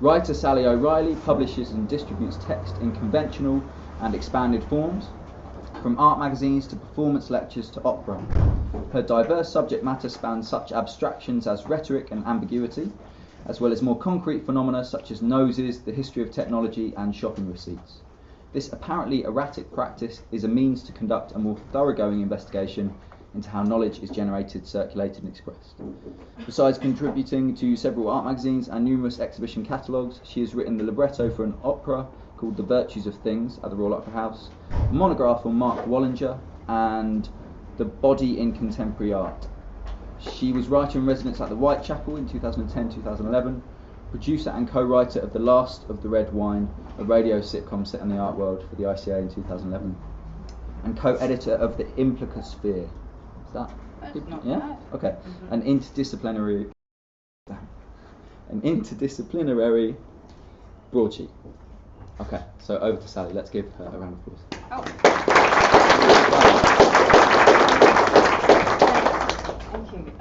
Writer Sally O'Reilly publishes and distributes text in conventional and expanded forms, from art magazines to performance lectures to opera. Her diverse subject matter spans such abstractions as rhetoric and ambiguity, as well as more concrete phenomena such as noses, the history of technology, and shopping receipts. This apparently erratic practice is a means to conduct a more thoroughgoing investigation into how knowledge is generated, circulated, and expressed. Besides contributing to several art magazines and numerous exhibition catalogues, she has written the libretto for an opera called The Virtues of Things at the Royal Opera House, a monograph on Mark Wallinger, and The Body in Contemporary Art. She was writer-in-residence at the Whitechapel in 2010-2011, producer and co-writer of The Last of the Red Wine, a radio sitcom set in the art world for the ICA in 2011, and co-editor of the Implicasphere. Is that good? Yeah? Bad. Okay. Mm-hmm. An interdisciplinary broadsheet. Okay, so over to Sally. Let's give her a round of applause. Oh. Thank you.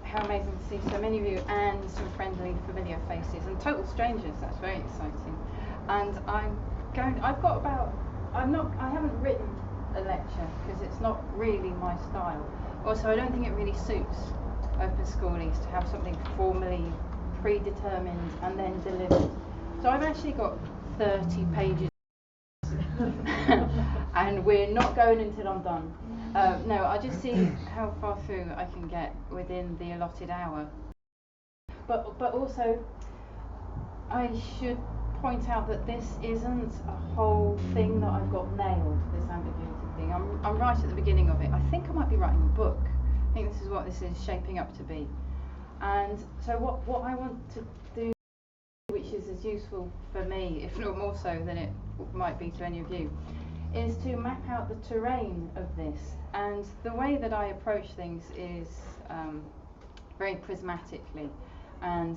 How amazing to see so many of you and some friendly, familiar faces and total strangers. That's very exciting. And I haven't written a lecture because it's not really my style. Also, I don't think it really suits open schoolies to have something formally predetermined and then delivered. So I've actually got 30 pages and we're not going until I'm done. No, I'll just see how far through I can get within the allotted hour. But also, I should point out that this isn't a whole thing that I've got nailed, this ambiguity thing. I'm right at the beginning of it. I think I might be writing a book. I think this is what this is shaping up to be. And so what I want to do, which is as useful for me, if not more so than it might be to any of you, is to map out the terrain of this. And the way that I approach things is very prismatically and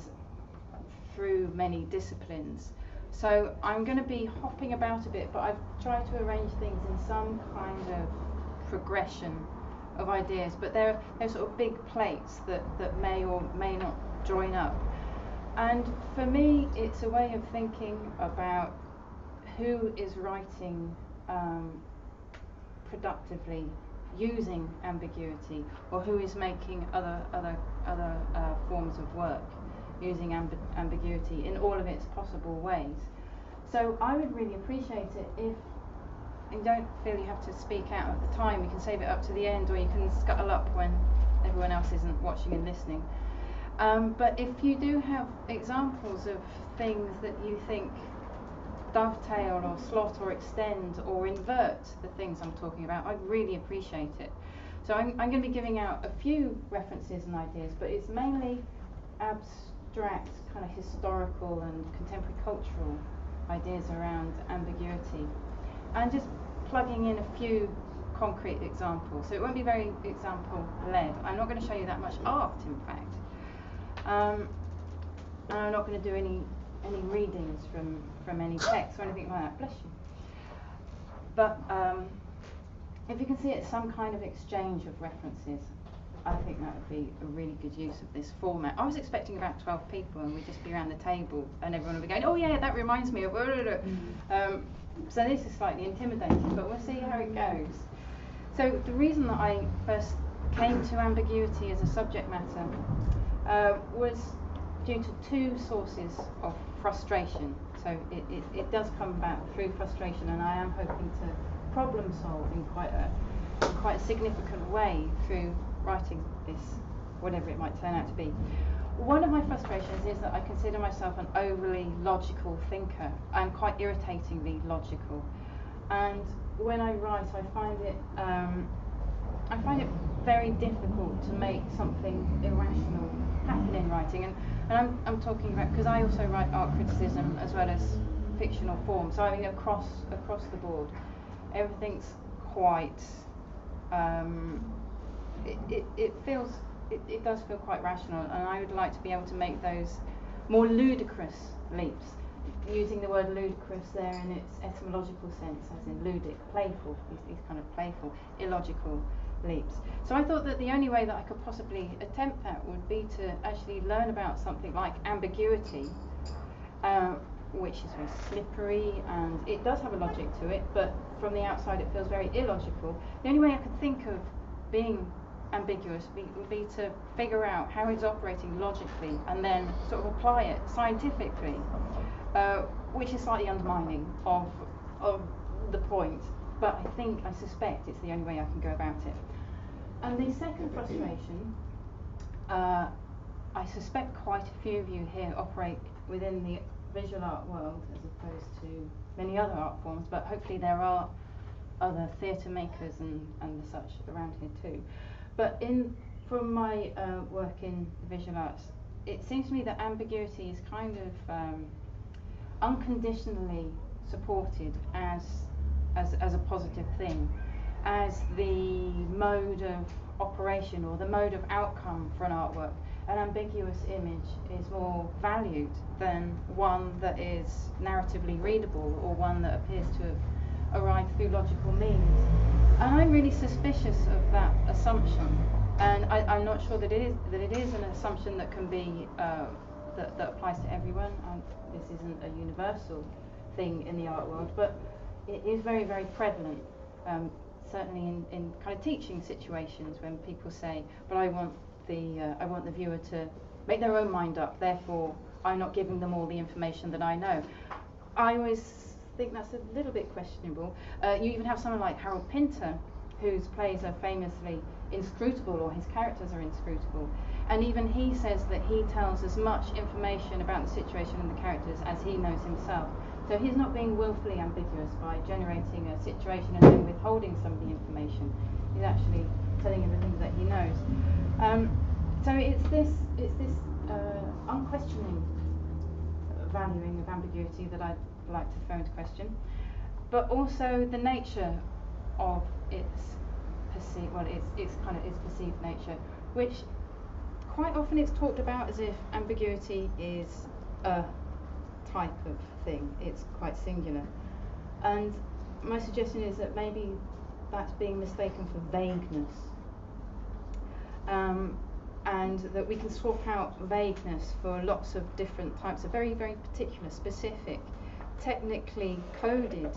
through many disciplines. So I'm going to be hopping about a bit, but I've tried to arrange things in some kind of progression of ideas, but they're sort of big plates that may or may not join up. And for me, it's a way of thinking about who is writing productively using ambiguity, or who is making other forms of work using ambiguity in all of its possible ways. So I would really appreciate it if you don't feel you have to speak out at the time. You can save it up to the end, or you can scuttle up when everyone else isn't watching and listening. But if you do have examples of things that you think dovetail or slot or extend or invert the things I'm talking about, I'd really appreciate it. So I'm going to be giving out a few references and ideas, but it's mainly abstract, kind of historical and contemporary cultural ideas around ambiguity, and just plugging in a few concrete examples. So it won't be very example-led. I'm not going to show you that much art, in fact. And I'm not going to do any readings from any text or anything like that. Bless you. But if you can see it's some kind of exchange of references, I think that would be a really good use of this format. I was expecting about 12 people and we'd just be around the table and everyone would be going, oh yeah, that reminds me of... So this is slightly intimidating, but we'll see how it goes. So the reason that I first came to ambiguity as a subject matter was due to two sources of frustration. So it does come about through frustration, and I am hoping to problem solve in quite a significant way through writing this, whatever it might turn out to be. One of my frustrations is that I consider myself an overly logical thinker. I'm quite irritatingly logical, and when I write, I find it very difficult to make something irrational happen in writing. And I'm talking about, because I also write art criticism as well as fictional form. So I mean, across the board, everything's quite. It does feel quite rational, and I would like to be able to make those more ludicrous leaps, using the word ludicrous there in its etymological sense, as in ludic, playful, these kind of playful, illogical leaps. So I thought that the only way that I could possibly attempt that would be to actually learn about something like ambiguity, which is very slippery, and it does have a logic to it, but from the outside it feels very illogical. The only way I could think of being ambiguous would be to figure out how it's operating logically and then sort of apply it scientifically, which is slightly undermining of the point, but I suspect it's the only way I can go about it. And the second frustration, I suspect quite a few of you here operate within the visual art world as opposed to many other art forms, but hopefully there are other theatre makers and the such around here too. But from my work in visual arts, it seems to me that ambiguity is kind of unconditionally supported as a positive thing, as the mode of operation or the mode of outcome for an artwork. An ambiguous image is more valued than one that is narratively readable or one that appears to have arrived through logical means. And I'm really suspicious of that assumption, and I'm not sure that it is an assumption that can be that applies to everyone. This isn't a universal thing in the art world, but it is very, very prevalent. Certainly in kind of teaching situations, when people say, "But I want the viewer to make their own mind up, therefore I'm not giving them all the information that I know." I always think that's a little bit questionable. You even have someone like Harold Pinter, whose plays are famously inscrutable, or his characters are inscrutable, and even he says that he tells as much information about the situation and the characters as he knows himself. So he's not being willfully ambiguous by generating a situation and then withholding some of the information. He's actually telling everything that he knows. So it's this unquestioning valuing of ambiguity that I'd like to throw into question, but also the nature of its perceived nature, which quite often it's talked about as if ambiguity is a type of thing. It's quite singular, and my suggestion is that maybe that's being mistaken for vagueness, and that we can swap out vagueness for lots of different types of very, very particular, specific, technically coded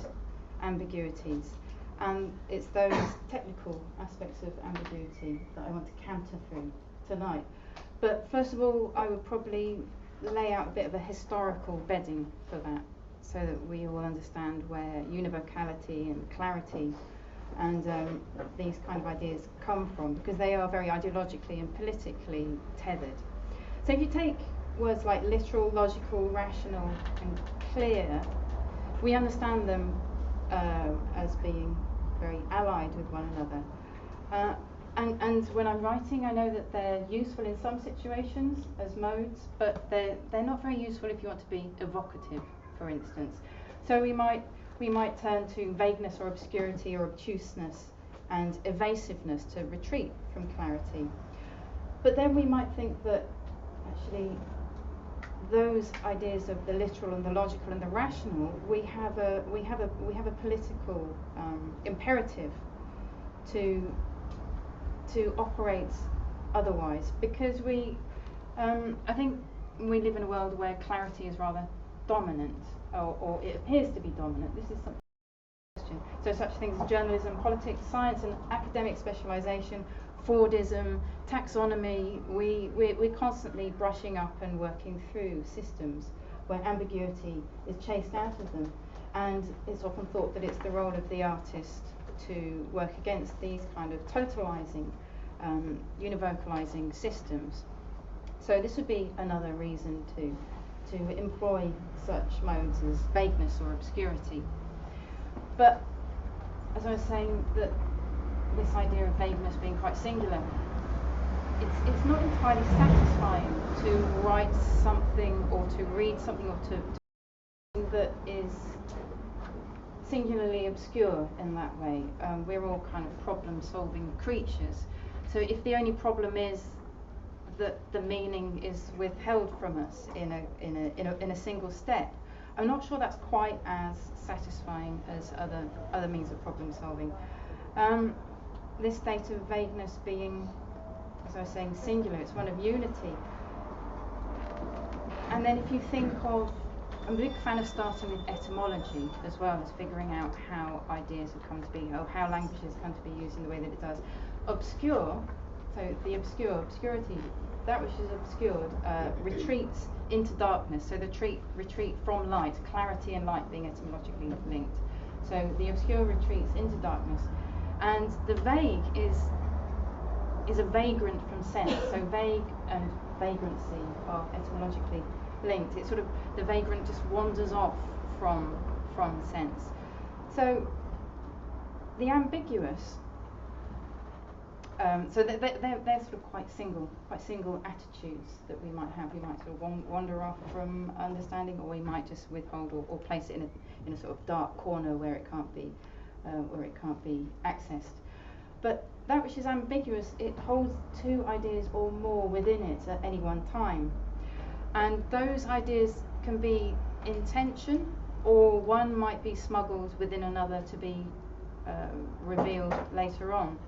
ambiguities. And it's those technical aspects of ambiguity that I want to canter through tonight. But first of all, I would probably lay out a bit of a historical bedding for that, so that we all understand where univocality and clarity and these kind of ideas come from, because they are very ideologically and politically tethered. So if you take words like literal, logical, rational and clear, we understand them as being very allied with one another. And when I'm writing, I know that they're useful in some situations as modes, but they're not very useful if you want to be evocative, for instance. So we might turn to vagueness or obscurity or obtuseness and evasiveness to retreat from clarity. But then we might think that actually those ideas of the literal and the logical and the rational, we have a political imperative to operate otherwise, because I think we live in a world where clarity is rather dominant, or it appears to be dominant. This is something. So such things as journalism, politics, science and academic specialisation, Fordism, taxonomy, we're constantly brushing up and working through systems where ambiguity is chased out of them, and it's often thought that it's the role of the artist to work against these kind of totalising, univocalising systems. So this would be another reason to employ such modes as vagueness or obscurity. But as I was saying, that this idea of vagueness being quite singular, it's not entirely satisfying to write something or to read something or to that is singularly obscure in that way. We're all kind of problem-solving creatures. So if the only problem is that the meaning is withheld from us in a single step, I'm not sure that's quite as satisfying as other means of problem solving. This state of vagueness being, as I was saying, singular, it's one of unity. And then if you think of I'm a big fan of starting with etymology as well as figuring out how ideas have come to be, or how language has come to be used in the way that it does. Obscure, so the obscurity, that which is obscured, retreats into darkness. So the retreat from light, clarity and light being etymologically linked. So the obscure retreats into darkness, and the vague is a vagrant from sense. So vague and vagrancy are etymologically linked. It's sort of, the vagrant just wanders off from sense. So the ambiguous, so they're sort of quite single attitudes that we might have. We might sort of wander off from understanding, or we might just withhold or place it in a sort of dark corner where it can't be accessed. But that which is ambiguous, it holds two ideas or more within it at any one time. And those ideas can be in tension, or one might be smuggled within another to be revealed later on.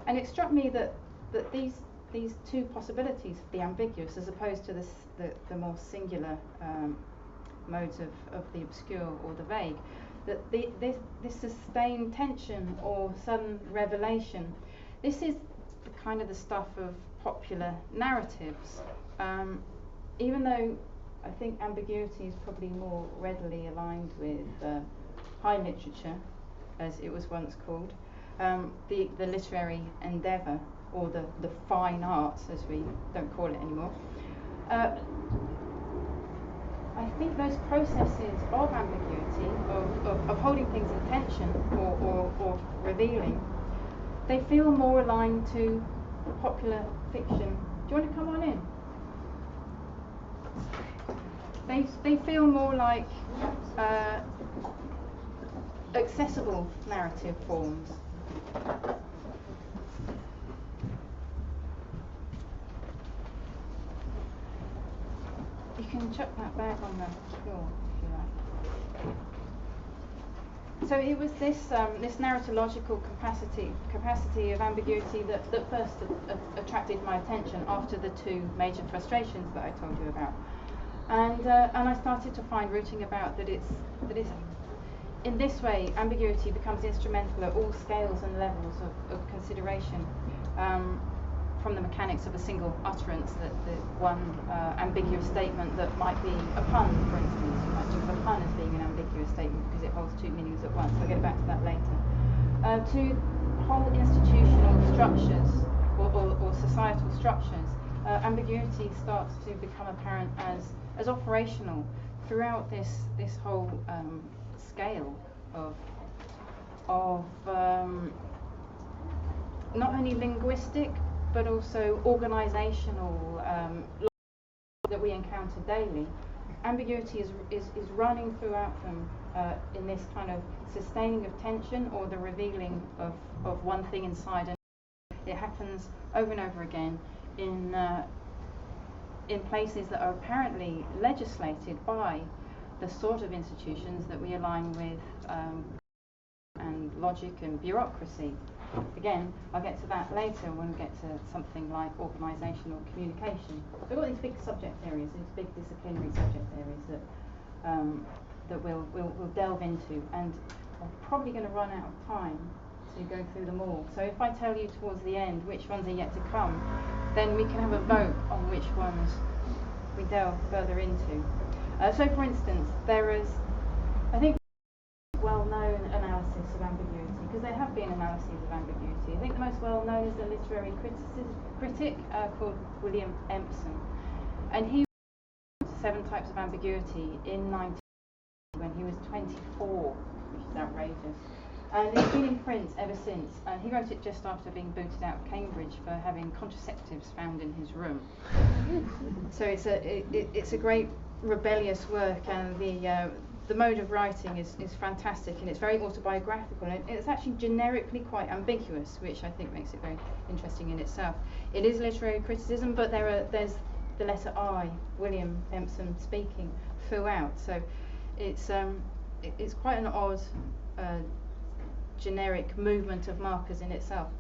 And it struck me that these two possibilities of the ambiguous, as opposed to the more singular modes of the obscure or the vague, that this sustained tension or sudden revelation, this is kind of the stuff of popular narratives. Even though I think ambiguity is probably more readily aligned with high literature, as it was once called, the literary endeavour, or the fine arts, as we don't call it anymore. I think those processes of ambiguity, of holding things in tension or revealing, they feel more aligned to popular fiction. Do you want to come on in? They feel more like accessible narrative forms. You can chuck that bag on the floor if you like. So it was this narratological capacity of ambiguity that first attracted my attention after the two major frustrations that I told you about. And I started to find rooting about that it's in this way ambiguity becomes instrumental at all scales and levels of consideration, from the mechanics of a single utterance, that the one ambiguous statement that might be a pun, for instance. You might think of a pun as being an ambiguous statement because it holds two meanings at once. I'll get back to that later. To whole institutional structures or societal structures, ambiguity starts to become apparent as operational throughout this whole scale of not only linguistic but also organisational that we encounter daily. Ambiguity is running throughout them in this kind of sustaining of tension or the revealing of one thing inside. And it happens over and over again in places that are apparently legislated by the sort of institutions that we align with, and logic and bureaucracy. Again, I'll get to that later when we get to something like organisational communication. So we've got these big subject areas, these big disciplinary subject areas that we'll delve into, and I'm probably going to run out of time to go through them all. So if I tell you towards the end which ones are yet to come, then we can have a vote on which ones we delve further into. So for instance, there is, I think, well-known analysis of ambiguity, because there have been analyses of ambiguity. I think the most well-known is a literary critic called William Empson, and he wrote 7 Types of Ambiguity in 19 when he was 24, which is outrageous. And it's been in print ever since. And he wrote it just after being booted out of Cambridge for having contraceptives found in his room. So it's a great rebellious work, and the mode of writing is fantastic, and it's very autobiographical, and it's actually generically quite ambiguous, which I think makes it very interesting in itself. It is literary criticism, but there's the letter I, William Empson, speaking throughout. So it's quite an odd generic movement of markers in itself.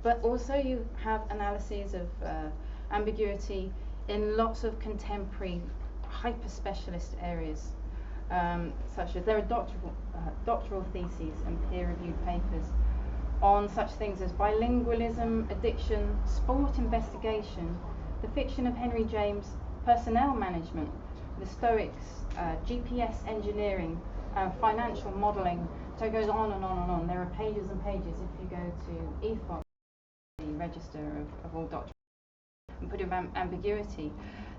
But also you have analyses of ambiguity in lots of contemporary hyper-specialist areas. such as there are doctoral theses and peer-reviewed papers on such things as bilingualism, addiction, sport investigation, the fiction of Henry James, personnel management, the Stoics, GPS engineering, financial modelling. So it goes on and on and on. There are pages and pages if you go to EFOP, the register of all doctorate, and put in ambiguity.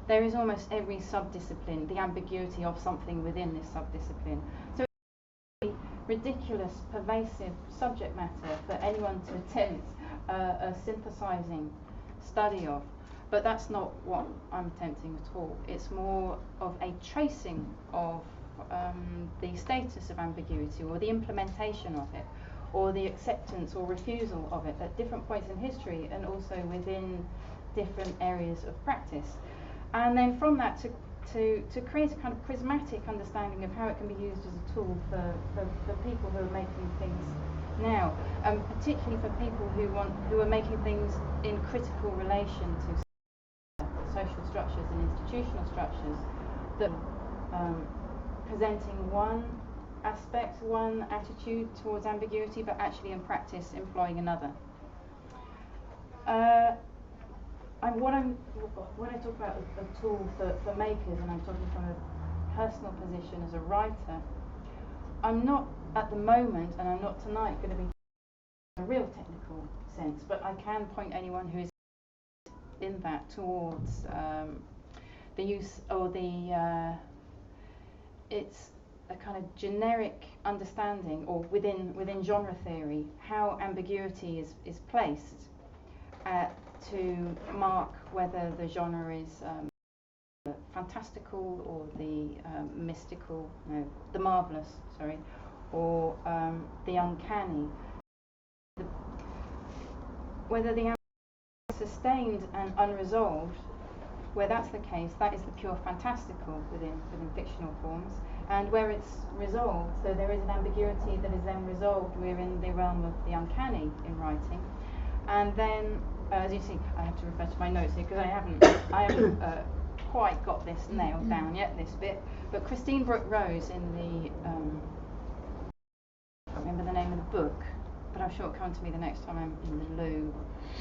There is almost every subdiscipline, the ambiguity of something within this subdiscipline. So it's a ridiculous, pervasive subject matter for anyone to attempt a synthesizing study of. But that's not what I'm attempting at all. It's more of a tracing of the status of ambiguity, or the implementation of it, or the acceptance or refusal of it at different points in history, and also within different areas of practice. And then from that to create a kind of prismatic understanding of how it can be used as a tool for people who are making things now, and particularly for people who are making things in critical relation to social structures and institutional structures that presenting one aspect, one attitude towards ambiguity, but actually in practice employing another. When I talk about a tool for makers, and I'm talking from a personal position as a writer, I'm not at the moment, and I'm not tonight, going to be in a real technical sense, but I can point anyone who is in that towards the use, or it's a kind of generic understanding, or within genre theory, how ambiguity is placed to mark whether the genre is fantastical, or the mystical, the marvellous, or the uncanny. Whether the ambiguity is sustained and unresolved, where that's the case, that is the pure fantastical within fictional forms, and where it's resolved, so there is an ambiguity that is then resolved, we're in the realm of the uncanny in writing. And then, as you see, I have to refer to my notes here because I haven't quite got this nailed down yet, this bit. But Christine Brooke Rose in the, I can't remember the name of the book, but I'm sure it'll come to me the next time I'm in the loo.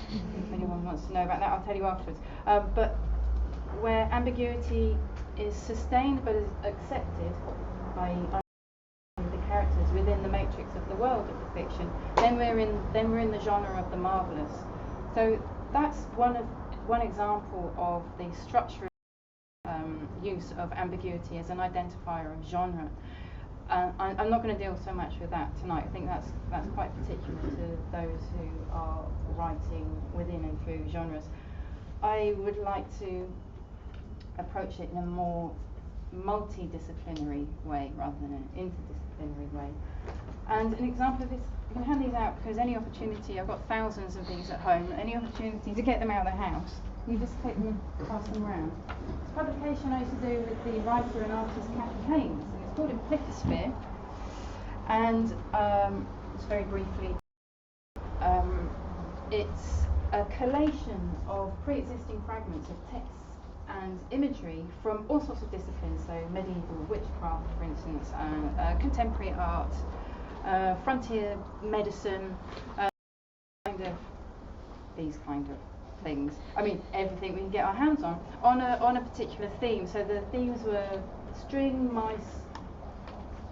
If anyone wants to know about that, I'll tell you afterwards. But where ambiguity is sustained but is accepted by the characters within the matrix of the world of the fiction, then we're in the genre of the marvellous. So that's one example of the structural use of ambiguity as an identifier of genre. I'm not going to deal so much with that tonight. I think that's quite particular to those who are writing within and through genres. I would like to approach it in a more multidisciplinary way rather than an interdisciplinary way. And an example of this, I can hand these out because any opportunity, I've got thousands of these at home, any opportunity to get them out of the house, you just take them, pass them around. It's a publication I used to do with the writer and artist Cathy Haynes, and it's called Implicasphere, and just very briefly, it's a collation of pre-existing fragments of texts and imagery from all sorts of disciplines, so medieval witchcraft, for instance, contemporary art, frontier medicine, these kind of things. I mean, everything we can get our hands on a particular theme. So the themes were string, mice,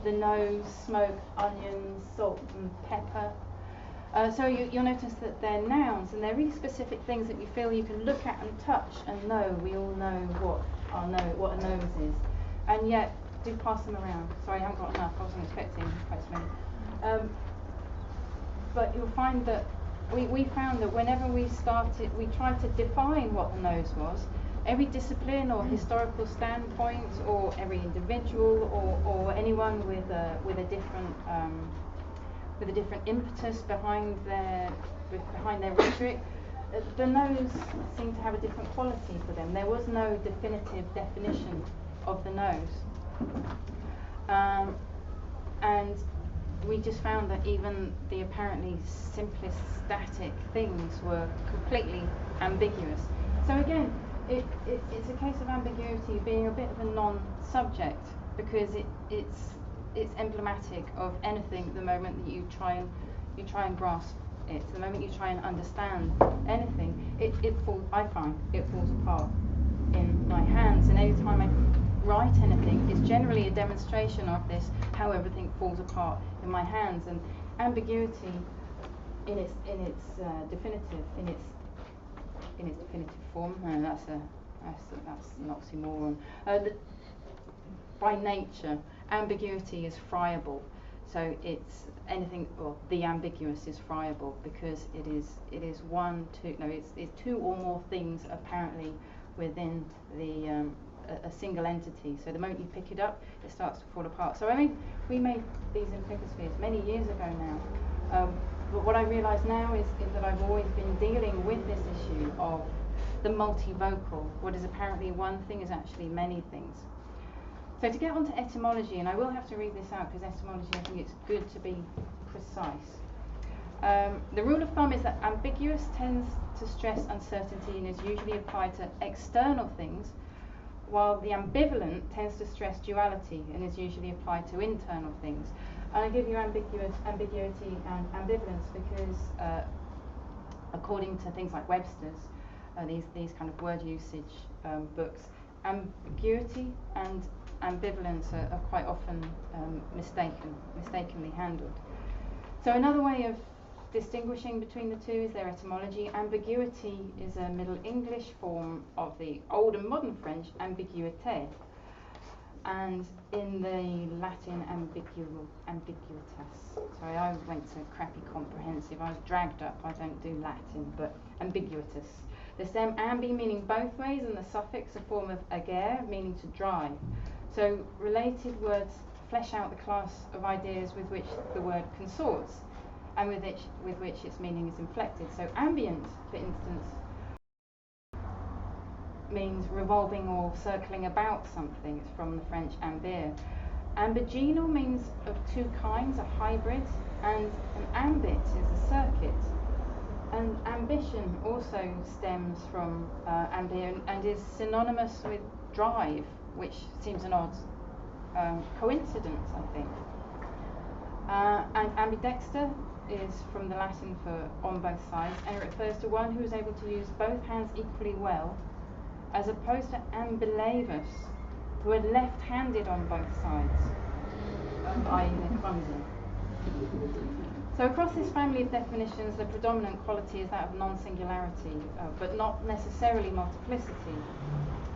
the nose, smoke, onions, salt and pepper. So you'll notice that they're nouns, and they're really specific things that you feel you can look at and touch and know. We all know what a nose is, and yet do pass them around. Sorry, I haven't got enough. I wasn't expecting quite so many. But you'll find that we found that whenever we tried to define what the nose was. Every discipline or historical standpoint, or every individual, or anyone with a different impetus behind their rhetoric, the nose seemed to have a different quality for them. There was no definitive definition of the nose, and we just found that even the apparently simplest static things were completely ambiguous. So again, it's a case of ambiguity being a bit of a non-subject because it's emblematic of anything. The moment that you try and grasp it, the moment you try and understand anything, I find it falls apart in my hands. And every time I write anything, it's generally a demonstration of this, how everything falls apart in my hands. And ambiguity in its definitive form, and that's an oxymoron. By nature, ambiguity is friable. So it's anything, or the ambiguous is friable because it is it's two or more things apparently within the a single entity. So the moment you pick it up, it starts to fall apart. So I mean, we made these Implicaspheres many years ago now. But what I realise now is that I've always been dealing with this issue of the multivocal. What is apparently one thing is actually many things. So to get on to etymology, and I will have to read this out because etymology, I think it's good to be precise. The rule of thumb is that ambiguous tends to stress uncertainty and is usually applied to external things, while the ambivalent tends to stress duality and is usually applied to internal things. And I give you ambiguity and ambivalence because according to things like Webster's, these kind of word usage books, ambiguity and ambivalence are quite often mistakenly handled. So another way of distinguishing between the two is their etymology. Ambiguity is a Middle English form of the Old and Modern French ambiguité, and in the Latin ambiguitas. Sorry, I went to crappy comprehensive. I was dragged up. I don't do Latin, but ambiguitas. The stem ambi meaning both ways, and the suffix a form of agere meaning to drive. So related words flesh out the class of ideas with which the word consorts, and with which its meaning is inflected. So ambient, for instance, means revolving or circling about something. It's from the French ambir. Ambigenal means of two kinds, a hybrid, and an ambit is a circuit. And ambition also stems from ambir and is synonymous with drive, which seems an odd coincidence, I think. And ambidexter is from the Latin for on both sides, and it refers to one who is able to use both hands equally well, as opposed to ambilavus, who are left-handed on both sides, i.e. they're clumsy. So across this family of definitions, the predominant quality is that of non-singularity, but not necessarily multiplicity,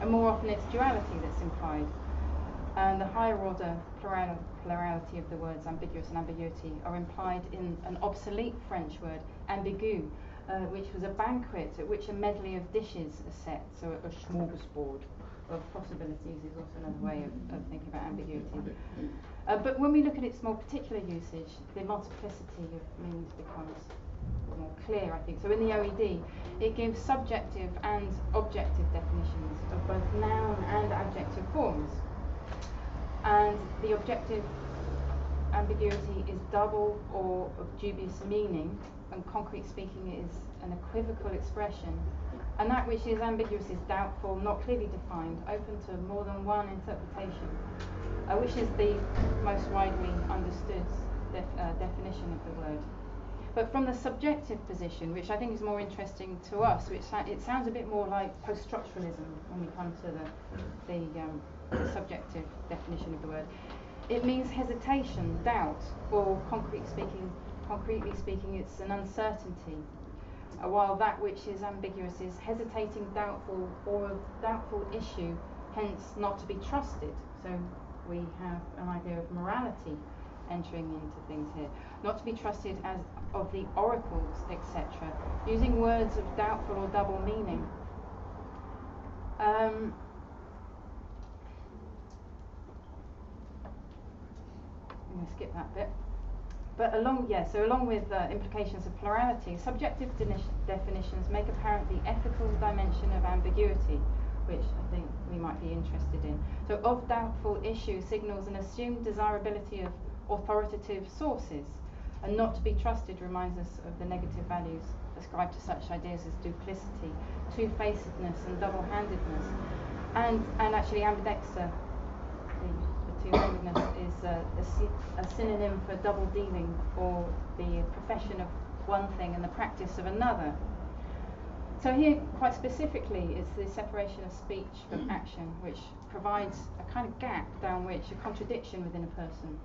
and more often it's duality that's implied. And the higher order plurality of the words ambiguous and ambiguity are implied in an obsolete French word, ambigu, which was a banquet at which a medley of dishes are set, so a smorgasbord of possibilities is also another way of thinking about ambiguity. But when we look at its more particular usage, the multiplicity of meanings becomes more clear, I think. So in the OED, it gives subjective and objective definitions of both noun and adjective forms. And the objective ambiguity is double or of dubious meaning, and concrete speaking is an equivocal expression. And that which is ambiguous is doubtful, not clearly defined, open to more than one interpretation, which is the most widely understood definition of the word. But from the subjective position, which I think is more interesting to us, which it sounds a bit more like post-structuralism when we come to the subjective definition of the word. It means hesitation, doubt, or concretely speaking, it's an uncertainty. While that which is ambiguous is hesitating, doubtful, or of doubtful issue, hence not to be trusted. So we have an idea of morality entering into things here. Not to be trusted as of the oracles, etc. Using words of doubtful or double meaning. I'm going to skip that bit. But along with implications of plurality, subjective definitions make apparent the ethical dimension of ambiguity, which I think we might be interested in. So of doubtful issue signals an assumed desirability of authoritative sources, and not to be trusted reminds us of the negative values ascribed to such ideas as duplicity, two-facedness and double-handedness. And actually ambidexter, the single-mindedness is a synonym for double dealing, or the profession of one thing and the practice of another. So here, quite specifically, it's the separation of speech from action, which provides a kind of gap down which a contradiction within a person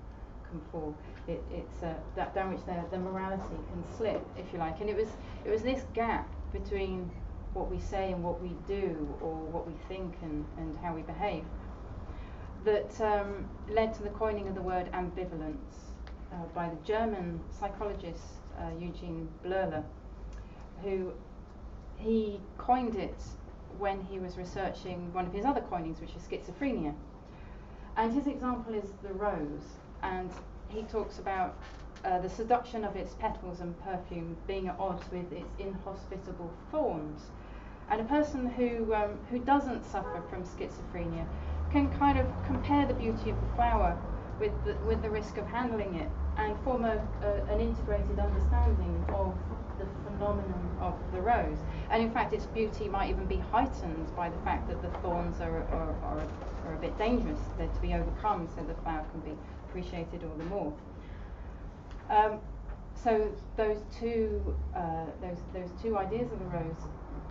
can fall. It's that down which the morality can slip, if you like. And it was this gap between what we say and what we do, or what we think and how we behave, that led to the coining of the word ambivalence by the German psychologist Eugene Bleuler, who he coined it when he was researching one of his other coinings, which is schizophrenia. And his example is the rose, and he talks about the seduction of its petals and perfume being at odds with its inhospitable thorns. And a person who doesn't suffer from schizophrenia can kind of compare the beauty of the flower with the risk of handling it, and form an integrated understanding of the phenomenon of the rose. And in fact, its beauty might even be heightened by the fact that the thorns are a bit dangerous. They're to be overcome so the flower can be appreciated all the more. So those two ideas of the rose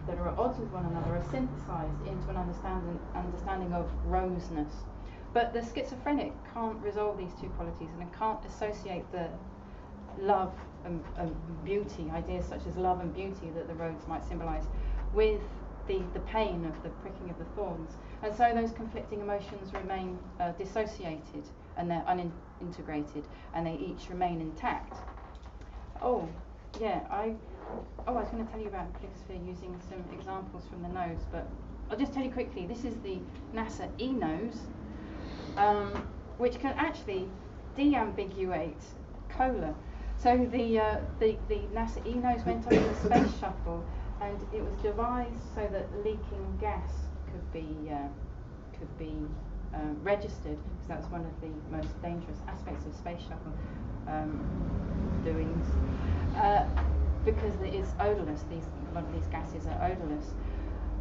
that are at odds with one another are synthesized into an understanding of roseness. But the schizophrenic can't resolve these two qualities, and can't associate the love and beauty, ideas such as love and beauty that the rose might symbolize, with the pain of the pricking of the thorns. And so those conflicting emotions remain dissociated, and they're unintegrated, and they each remain intact. I was going to tell you about Implicasphere using some examples from the nose, but I'll just tell you quickly. This is the NASA E-nose, which can actually deambiguate cola. So the NASA E-nose went on the space shuttle, and it was devised so that leaking gas could be registered, because that's one of the most dangerous aspects of space shuttle doings. Because it is odorless, a lot of these gases are odorless.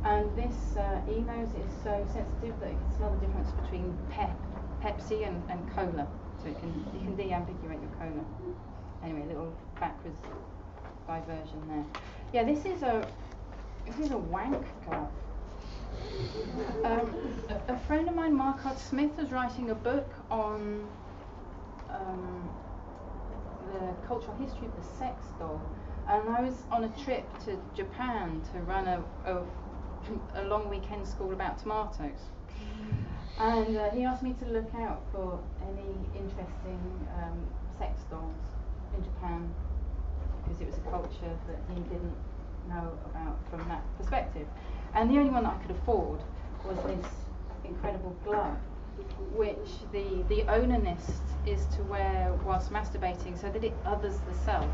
And this E-nose is so sensitive that it can smell the difference between Pepsi and cola. So you can deambiguate your cola. Anyway, a little backwards diversion there. Yeah, this is a wank glove. A friend of mine, Mark Smith, was writing a book on the cultural history of the sex doll, and I was on a trip to Japan to run a long weekend school about tomatoes, and he asked me to look out for any interesting sex dolls in Japan, because it was a culture that he didn't know about from that perspective. And the only one that I could afford was this incredible glove, which the onanist is to wear whilst masturbating, so that it others the self.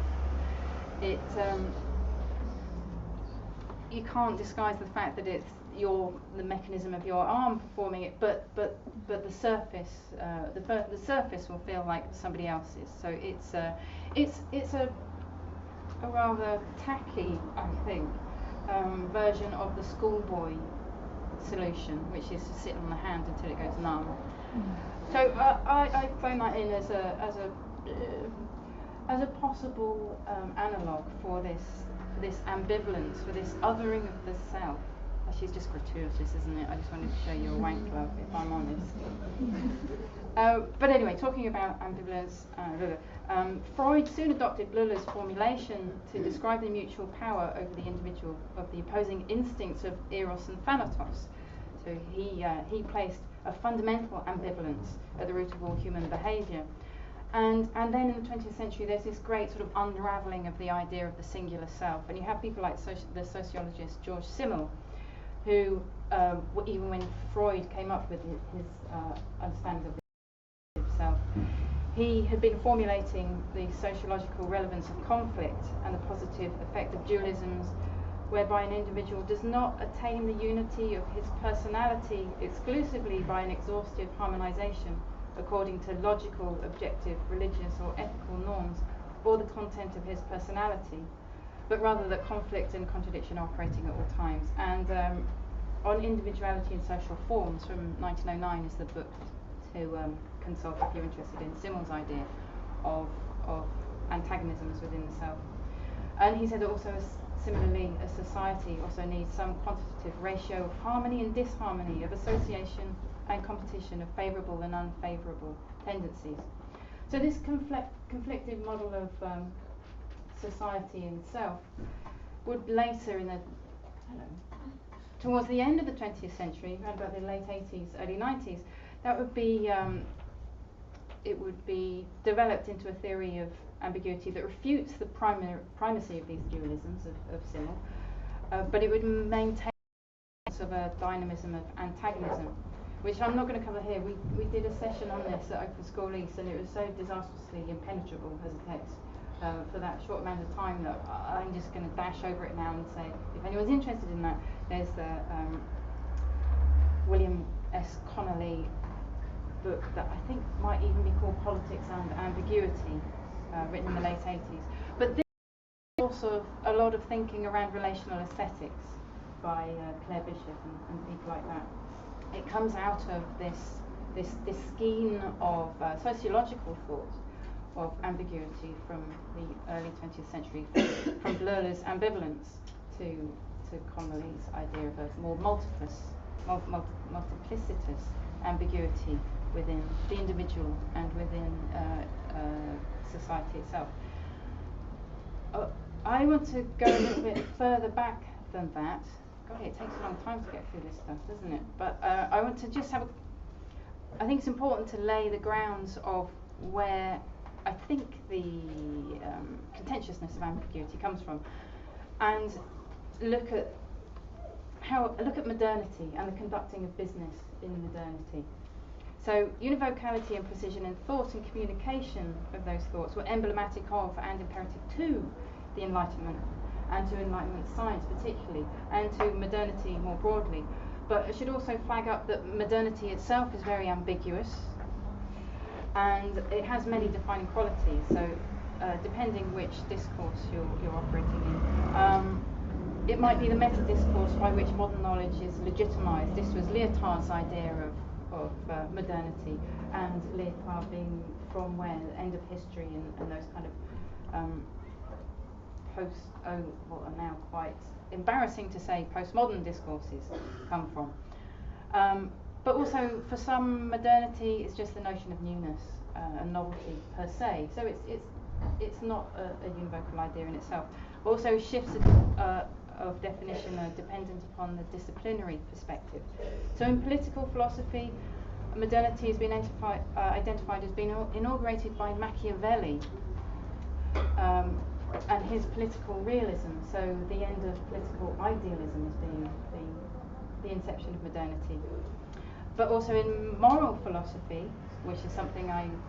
You can't disguise the fact that it's the mechanism of your arm performing it, but the surface will feel like somebody else's. So it's a rather tacky, I think, version of the schoolboy solution, which is to sit on the hand until it goes numb. So I phone that in as a possible analogue for this ambivalence, for this othering of the self. Actually, it's just gratuitous, isn't it? I just wanted to show you a wank glove, if I'm honest. But anyway, talking about ambivalence, Freud soon adopted Bleuler's formulation to describe the mutual power over the individual of the opposing instincts of eros and thanatos. So he placed a fundamental ambivalence at the root of all human behaviour. And then in the 20th century, there's this great sort of unravelling of the idea of the singular self. And you have people like the sociologist George Simmel, who, even when Freud came up with his understanding of the self, he had been formulating the sociological relevance of conflict and the positive effect of dualisms, whereby an individual does not attain the unity of his personality exclusively by an exhaustive harmonisation according to logical, objective, religious or ethical norms or the content of his personality, but rather that conflict and contradiction are operating at all times. And On Individuality and Social Forms from 1909 is the book to consult if you're interested in Simmel's idea of antagonisms within the self. And he said also, similarly, a society also needs some quantitative ratio of harmony and disharmony, of association and competition, of favourable and unfavourable tendencies. So this conflicted model of society and self would later in the, towards the end of the 20th century, around about the late 80s, early 90s, that would be, it would be developed into a theory of ambiguity that refutes the primacy of these dualisms of Simmel, but it would maintain of a dynamism of antagonism, which I'm not going to cover here. We did a session on this at Open School East, and it was so disastrously impenetrable as a text for that short amount of time that I'm just going to dash over it now and say, if anyone's interested in that, there's the William S. Connolly book that I think might even be called Politics and Ambiguity, written in the late 80s. But this is also a lot of thinking around relational aesthetics by Claire Bishop and people like that. It comes out of this skein of sociological thought of ambiguity from the early 20th century, from Bleuler's ambivalence to Connolly's idea of a more multiplicitous ambiguity within the individual and within society itself. I want to go a little bit further back than that. God, it takes a long time to get through this stuff, doesn't it? But I want to just have I think it's important to lay the grounds of where I think the contentiousness of ambiguity comes from, and look at modernity and the conducting of business in modernity. So univocality and precision in thought and communication of those thoughts were emblematic of and imperative to the Enlightenment, and to Enlightenment science particularly, and to modernity more broadly. But I should also flag up that modernity itself is very ambiguous, and it has many defining qualities. So depending which discourse you're operating in, it might be the meta-discourse by which modern knowledge is legitimised. This was Lyotard's idea of modernity, and Lyotard being from where, the end of history and those kind of what are now quite embarrassing to say postmodern discourses come from. But also for some, modernity is just the notion of newness and novelty per se. So it's not a univocal idea in itself. Also shifts of definition are dependent upon the disciplinary perspective. So in political philosophy, modernity has been identified as being inaugurated by Machiavelli and his political realism. So the end of political idealism as being the inception of modernity. But also in moral philosophy, which is something I'm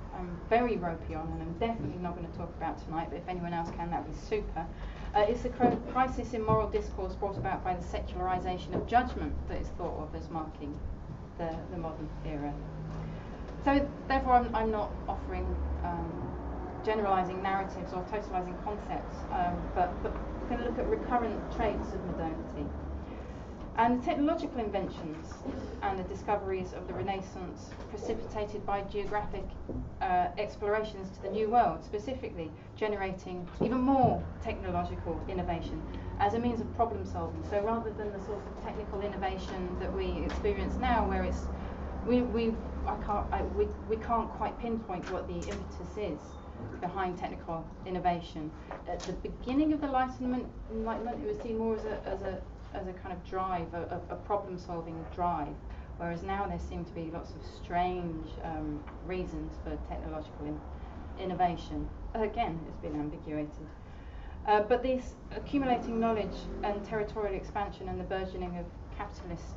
very ropey on, and I'm definitely not going to talk about tonight, but if anyone else can, that would be super. It's the crisis in moral discourse brought about by the secularization of judgment that is thought of as marking the modern era. So therefore I'm not offering generalizing narratives or totalizing concepts, but we're going to look at recurrent traits of modernity. And the technological inventions and the discoveries of the Renaissance, precipitated by geographic explorations to the New World, specifically generating even more technological innovation as a means of problem solving. So rather than the sort of technical innovation that we experience now, where it's we can't quite pinpoint what the impetus is behind technical innovation. At the beginning of the Enlightenment, it was seen more as a kind of drive, a problem-solving drive, whereas now there seem to be lots of strange reasons for technological innovation. Again, it's been ambiguated. But this accumulating knowledge and territorial expansion and the burgeoning of capitalist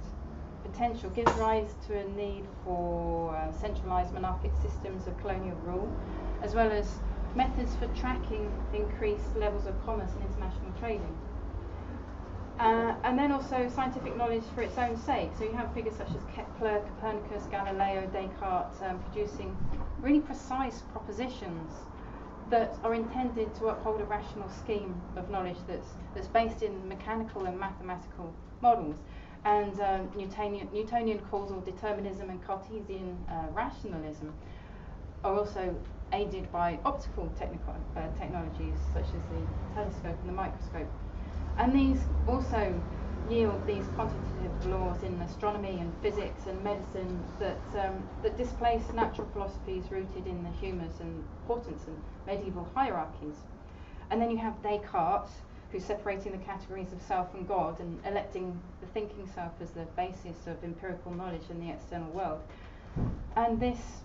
potential gives rise to a need for centralised monarchic systems of colonial rule, as well as methods for tracking increased levels of commerce and international trading. And then also scientific knowledge for its own sake. So you have figures such as Kepler, Copernicus, Galileo, Descartes producing really precise propositions that are intended to uphold a rational scheme of knowledge that's based in mechanical and mathematical models. And Newtonian causal determinism and Cartesian rationalism are also aided by optical technologies such as the telescope and the microscope. And these also yield these quantitative laws in astronomy and physics and medicine that displace natural philosophies rooted in the humus and portents and medieval hierarchies. And then you have Descartes, who's separating the categories of self and God and electing the thinking self as the basis of empirical knowledge in the external world. And this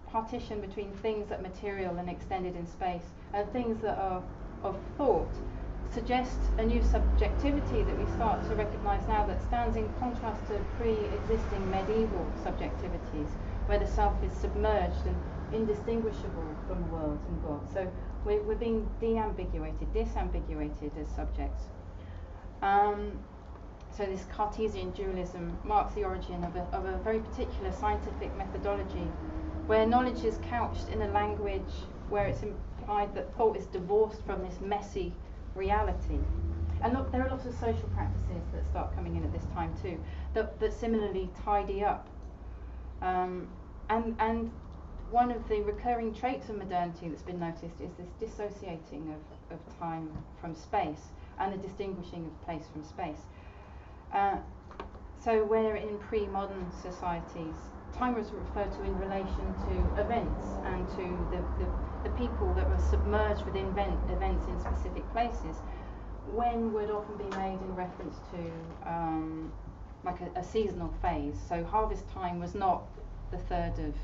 partition between things that are material and extended in space and things that are of thought suggests a new subjectivity that we start to recognise now that stands in contrast to pre-existing medieval subjectivities, where the self is submerged and indistinguishable from the world and God. So we're being disambiguated as subjects. So this Cartesian dualism marks the origin of a very particular scientific methodology, where knowledge is couched in a language where it's implied that thought is divorced from this messy reality. And look, there are lots of social practices that start coming in at this time too, that similarly tidy up. And one of the recurring traits of modernity that's been noticed is this dissociating of time from space and the distinguishing of place from space. So where in pre-modern societies, time was referred to in relation to events and to the people that were submerged within events in specific places, when would often be made in reference to like a seasonal phase. So harvest time was not the 3rd of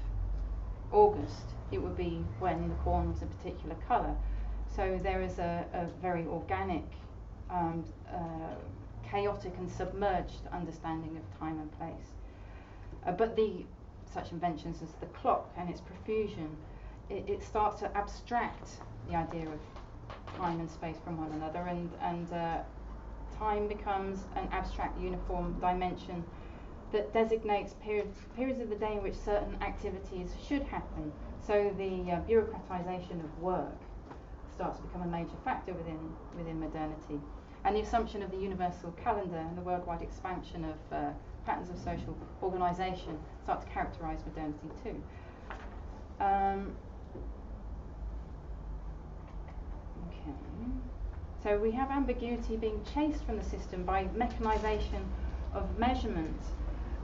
August, it would be when the corn was a particular colour. So there is a very organic, chaotic and submerged understanding of time and place. But such inventions as the clock and its profusion, it starts to abstract the idea of time and space from one another, and time becomes an abstract uniform dimension that designates periods of the day in which certain activities should happen. So the bureaucratization of work starts to become a major factor within modernity. And the assumption of the universal calendar and the worldwide expansion of patterns of social organisation start to characterise modernity too. Okay. So we have ambiguity being chased from the system by mechanisation of measurement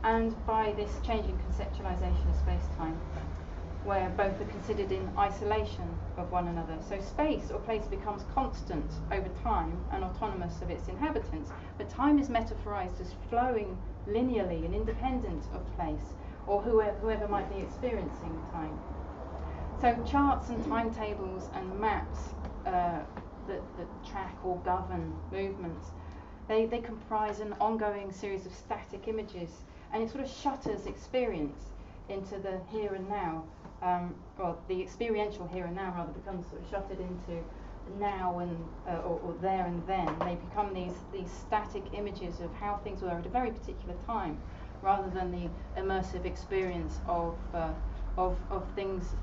and by this changing conceptualisation of space-time, where both are considered in isolation of one another. So space or place becomes constant over time and autonomous of its inhabitants, but time is metaphorized as flowing linearly and independent of place, or whoever might be experiencing time. So charts and timetables and maps that track or govern movements, they comprise an ongoing series of static images, and it sort of shutters experience into the here and now. Well, the experiential here and now rather becomes sort of shuttered into now and or there and then. They become these static images of how things were at a very particular time, rather than the immersive experience of things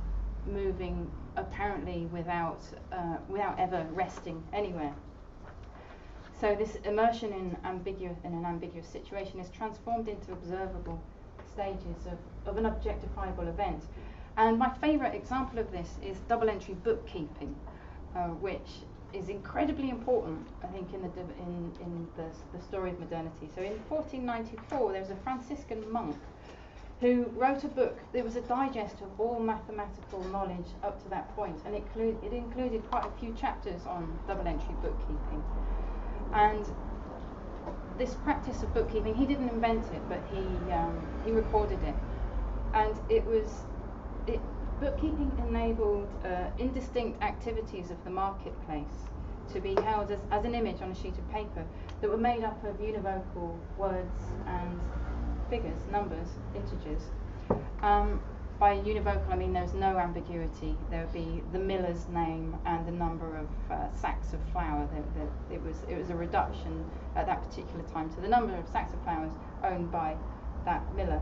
moving apparently without ever resting anywhere. So this immersion in an ambiguous situation is transformed into observable stages of an objectifiable event. And my favourite example of this is double-entry bookkeeping, which is incredibly important, I think, in the story of modernity. So in 1494, there was a Franciscan monk who wrote a book. It was a digest of all mathematical knowledge up to that point, and it included quite a few chapters on double-entry bookkeeping. And this practice of bookkeeping, he didn't invent it, but he recorded it. And bookkeeping enabled indistinct activities of the marketplace to be held as an image on a sheet of paper that were made up of univocal words and figures, numbers, integers. By univocal, I mean there was no ambiguity. There would be the miller's name and the number of sacks of flour. It was a reduction at that particular time to the number of sacks of flour owned by that miller.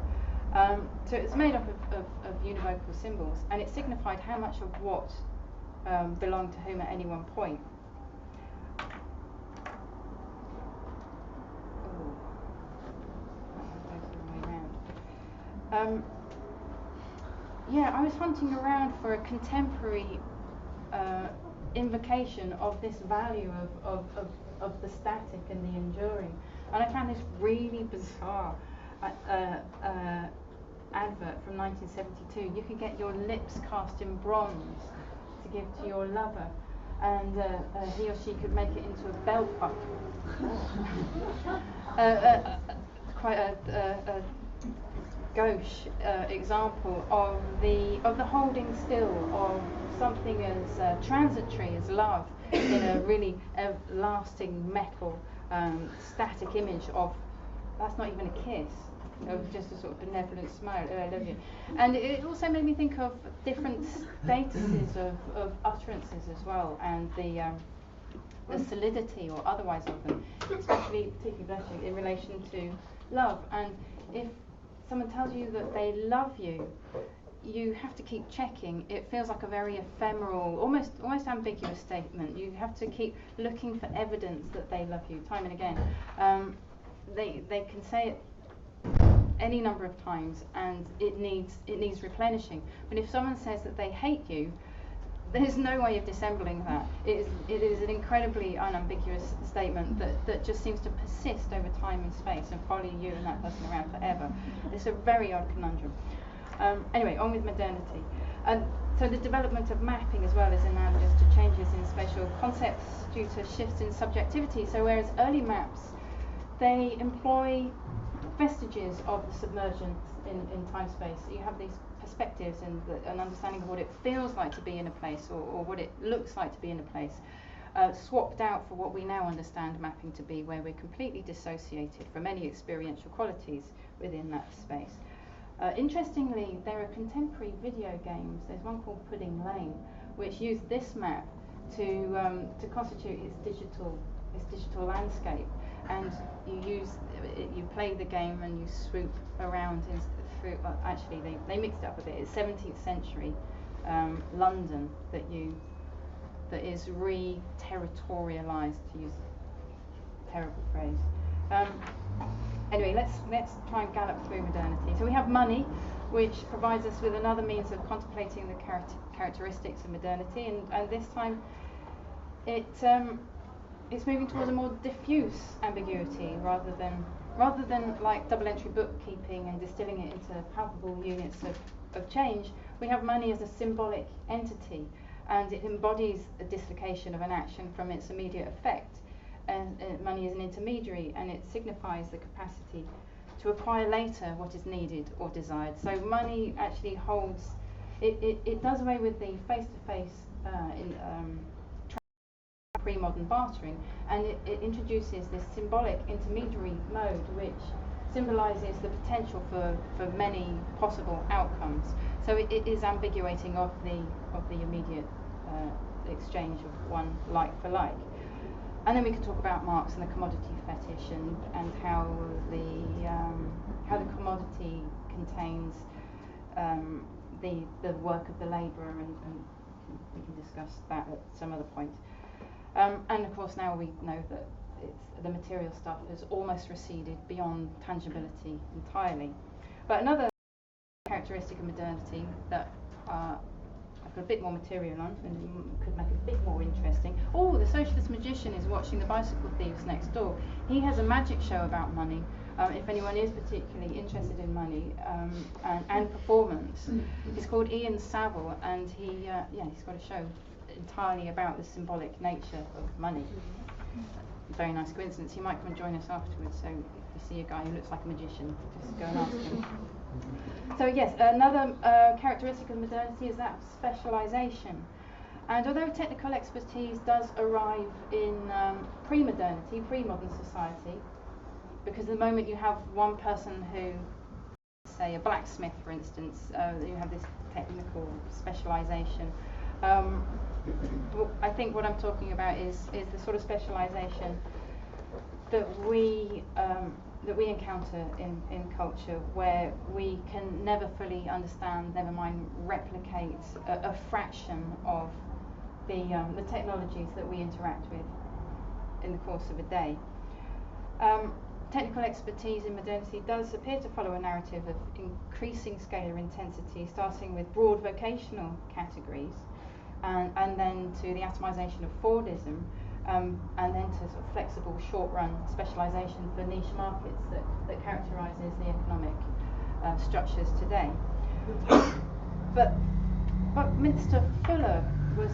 So it was made up of univocal symbols, and it signified how much of what belonged to whom at any one point. yeah, I was hunting around for a contemporary invocation of this value of the static and the enduring, and I found this really bizarre advert from 1972. You could get your lips cast in bronze to give to your lover, and he or she could make it into a belt buckle. Quite a gauche example of the holding still of something as transitory as love in a really lasting metal static image of, that's not even a kiss, of just a sort of benevolent smile, oh, I love you. And it also made me think of different statuses of utterances as well, and the solidity or otherwise of them, especially, particularly blushing, in relation to love. And if someone tells you that they love you, you have to keep checking. It feels like a very ephemeral, almost ambiguous statement. You have to keep looking for evidence that they love you time and again. They can say it any number of times, and it needs replenishing. But if someone says that they hate you, there's no way of dissembling that. It is an incredibly unambiguous statement that just seems to persist over time and space and follow you and that person around forever. It's a very odd conundrum. Anyway, on with modernity. So the development of mapping as well is analogous to changes in spatial concepts due to shifts in subjectivity. So whereas early maps, they employ vestiges of the submergence in time-space. So you have these perspectives and an understanding of what it feels like to be in a place, or what it looks like to be in a place, swapped out for what we now understand mapping to be, where we're completely dissociated from any experiential qualities within that space. Interestingly, there are contemporary video games. There's one called Pudding Lane, which use this map to constitute its digital landscape. And you play the game and you swoop around through. Well, actually, they mixed it up a bit. It's 17th century London that is re-territorialized, to use a terrible phrase. Anyway, let's try and gallop through modernity. So we have money, which provides us with another means of contemplating the characteristics of modernity, and this time it's moving towards a more diffuse ambiguity rather than like double entry bookkeeping and distilling it into palpable units of change. We have money as a symbolic entity, and it embodies a dislocation of an action from its immediate effect. And money is an intermediary, and it signifies the capacity to acquire later what is needed or desired. So money actually holds, it does away with the face-to-face pre-modern bartering, and it introduces this symbolic intermediary mode which symbolises the potential for many possible outcomes. So it is ambiguating of the immediate exchange of one like for like. And then we could talk about Marx and the commodity fetish, and how the commodity contains the work of the labourer, and we can discuss that at some other point. And of course now we know that the material stuff has almost receded beyond tangibility entirely. But another characteristic of modernity that I've got a bit more material on and could make it a bit more interesting. Oh, the socialist magician is watching the bicycle thieves next door. He has a magic show about money. If anyone is particularly interested in money and performance, he's called Ian Saville, and he's got a show entirely about the symbolic nature of money. Very nice coincidence. He might come and join us afterwards, so if you see a guy who looks like a magician, just go and ask him. So yes, another characteristic of modernity is that of specialisation. And although technical expertise does arrive in pre-modernity, pre-modern society, because the moment you have one person who, say a blacksmith for instance, you have this technical specialisation. I think what I'm talking about is the sort of specialisation that we encounter in culture, where we can never fully understand, never mind replicate a fraction of the technologies that we interact with in the course of a day. technical expertise in modernity does appear to follow a narrative of increasing scalar intensity, starting with broad vocational categories, and then to the atomization of Fordism, and then to sort of flexible short-run specialization for niche markets that characterizes the economic structures today. But Buckminster Fuller was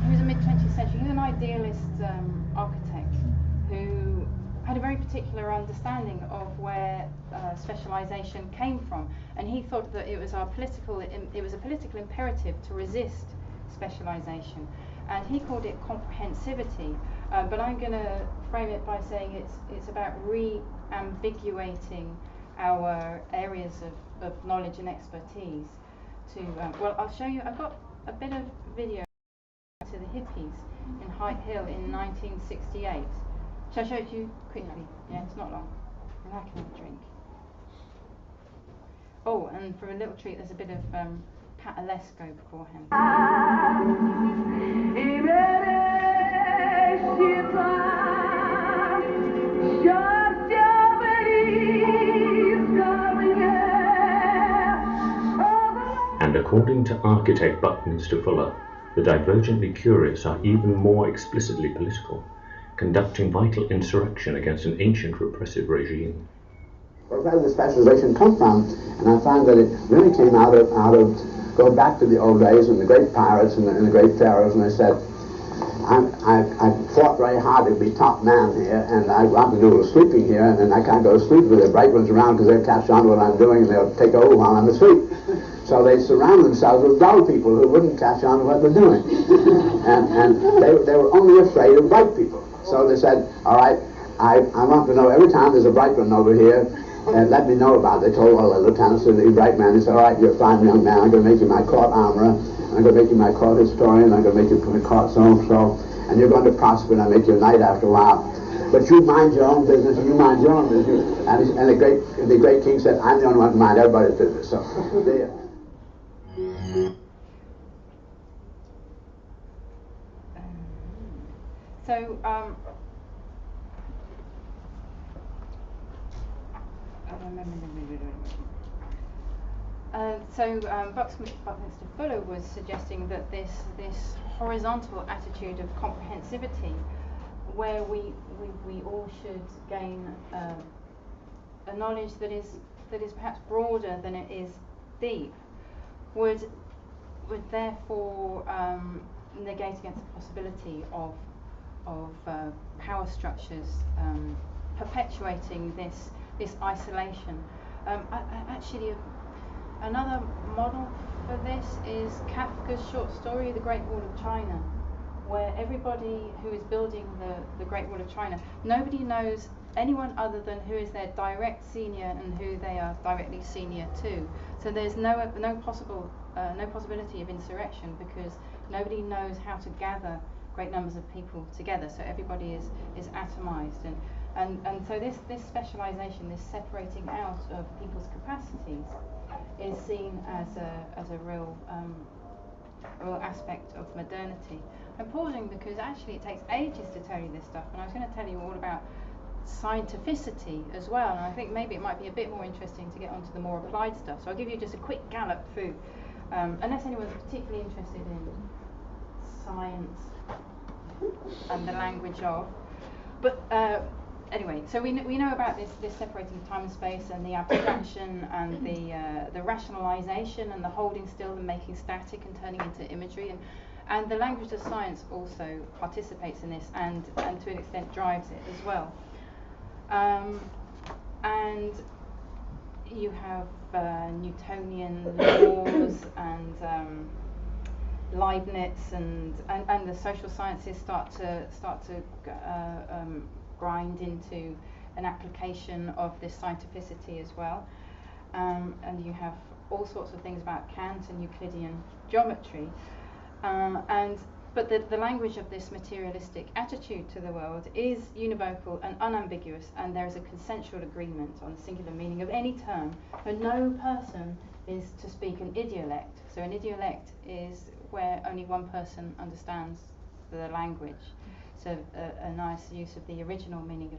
he was a mid-20th century. He was an idealist architect who had a very particular understanding of where specialization came from, and he thought that it was a political imperative to resist specialization, and he called it comprehensivity. But I'm going to frame it by saying it's about re-ambiguating our areas of knowledge and expertise. Well, I'll show you. I've got a bit of video to the hippies in Hyde Hill in 1968. Shall I show it to you quickly? Yeah, it's not long. And I can have a drink. Oh, and for a little treat, there's a bit of Patalesco beforehand. And according to architect Buckminster Fuller, the divergently curious are even more explicitly political, conducting vital insurrection against an ancient repressive regime. Well, where did the specialization come from? And I find that it really came out of go back to the old days and the great pirates and the great pharaohs, and they said, I fought very hard to be top man here, and I want to do a little sleeping here, and then I can't go to sleep with the bright ones around because they'll catch on to what I'm doing and they'll take over while I'm asleep. So they surround themselves with dull people who wouldn't catch on to what they're doing. and they were only afraid of bright people. So they said, all right, I want to know every time there's a bright one over here, let me know about it. They told all the lieutenants of the bright man, they said, all right, you're a fine young man, I'm going to make you my court armorer, I'm going to make you my court historian, I'm going to make you my court so-and-so, and you're going to prosper, and I'll make you a knight after a while. But you mind your own business, and you mind your own business. And the great king said, I'm the only one to mind everybody's business. So there. Buckminster Fuller was suggesting that this horizontal attitude of comprehensivity, where we all should gain a knowledge that is perhaps broader than it is deep, would therefore negate against the possibility of power structures perpetuating this isolation. Actually, another model for this is Kafka's short story, The Great Wall of China, where everybody who is building the Great Wall of China, nobody knows anyone other than who is their direct senior and who they are directly senior to. So there's no possibility of insurrection because nobody knows how to gather great numbers of people together. So everybody is atomized, and so this specialization, this separating out of people's capacities, is seen as a real aspect of modernity. I'm pausing because actually it takes ages to tell you this stuff, and I was going to tell you all about scientificity as well, and I think maybe it might be a bit more interesting to get onto the more applied stuff. So I'll give you just a quick gallop through, unless anyone's particularly interested in science and the language of. But anyway, so we know about this separating of time and space, and the abstraction, and the rationalization, and the holding still and making static and turning into imagery, and the language of science also participates in this, and to an extent drives it as well. And you have Newtonian laws and Leibniz, and the social sciences start to grind into an application of this scientificity as well. And you have all sorts of things about Kant and Euclidean geometry. But the language of this materialistic attitude to the world is univocal and unambiguous, and there is a consensual agreement on the singular meaning of any term. So no person is to speak an idiolect. So an idiolect is where only one person understands the language. It's a nice use of the original meaning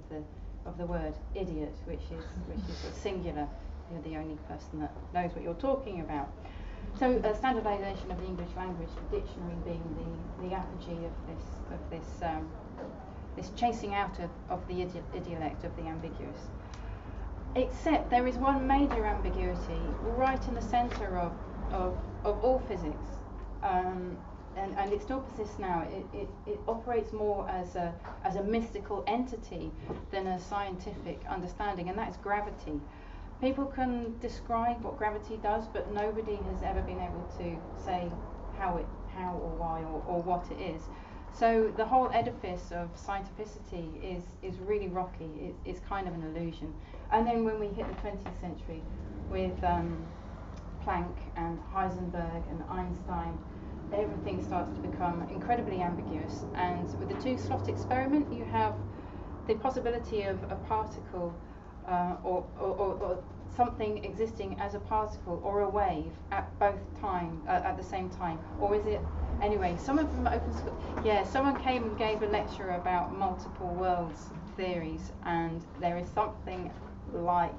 of the word idiot, which is a singular. You're the only person that knows what you're talking about. So standardization of the English language, the dictionary being the apogee of this chasing out of the idiolect, of the ambiguous. Except there is one major ambiguity right in the centre of all physics, and it still persists now. It operates more as a mystical entity than a scientific understanding, and that is gravity. People can describe what gravity does, but nobody has ever been able to say how or why or what it is. So the whole edifice of scientificity is really rocky. It's kind of an illusion. And then when we hit the 20th century with Planck and Heisenberg and Einstein, everything starts to become incredibly ambiguous. And with the two-slot experiment, you have the possibility of a particle or something existing as a particle or a wave at the same time, or is it anyway? Some of them open school. Yeah, someone came and gave a lecture about multiple worlds theories, and there is something like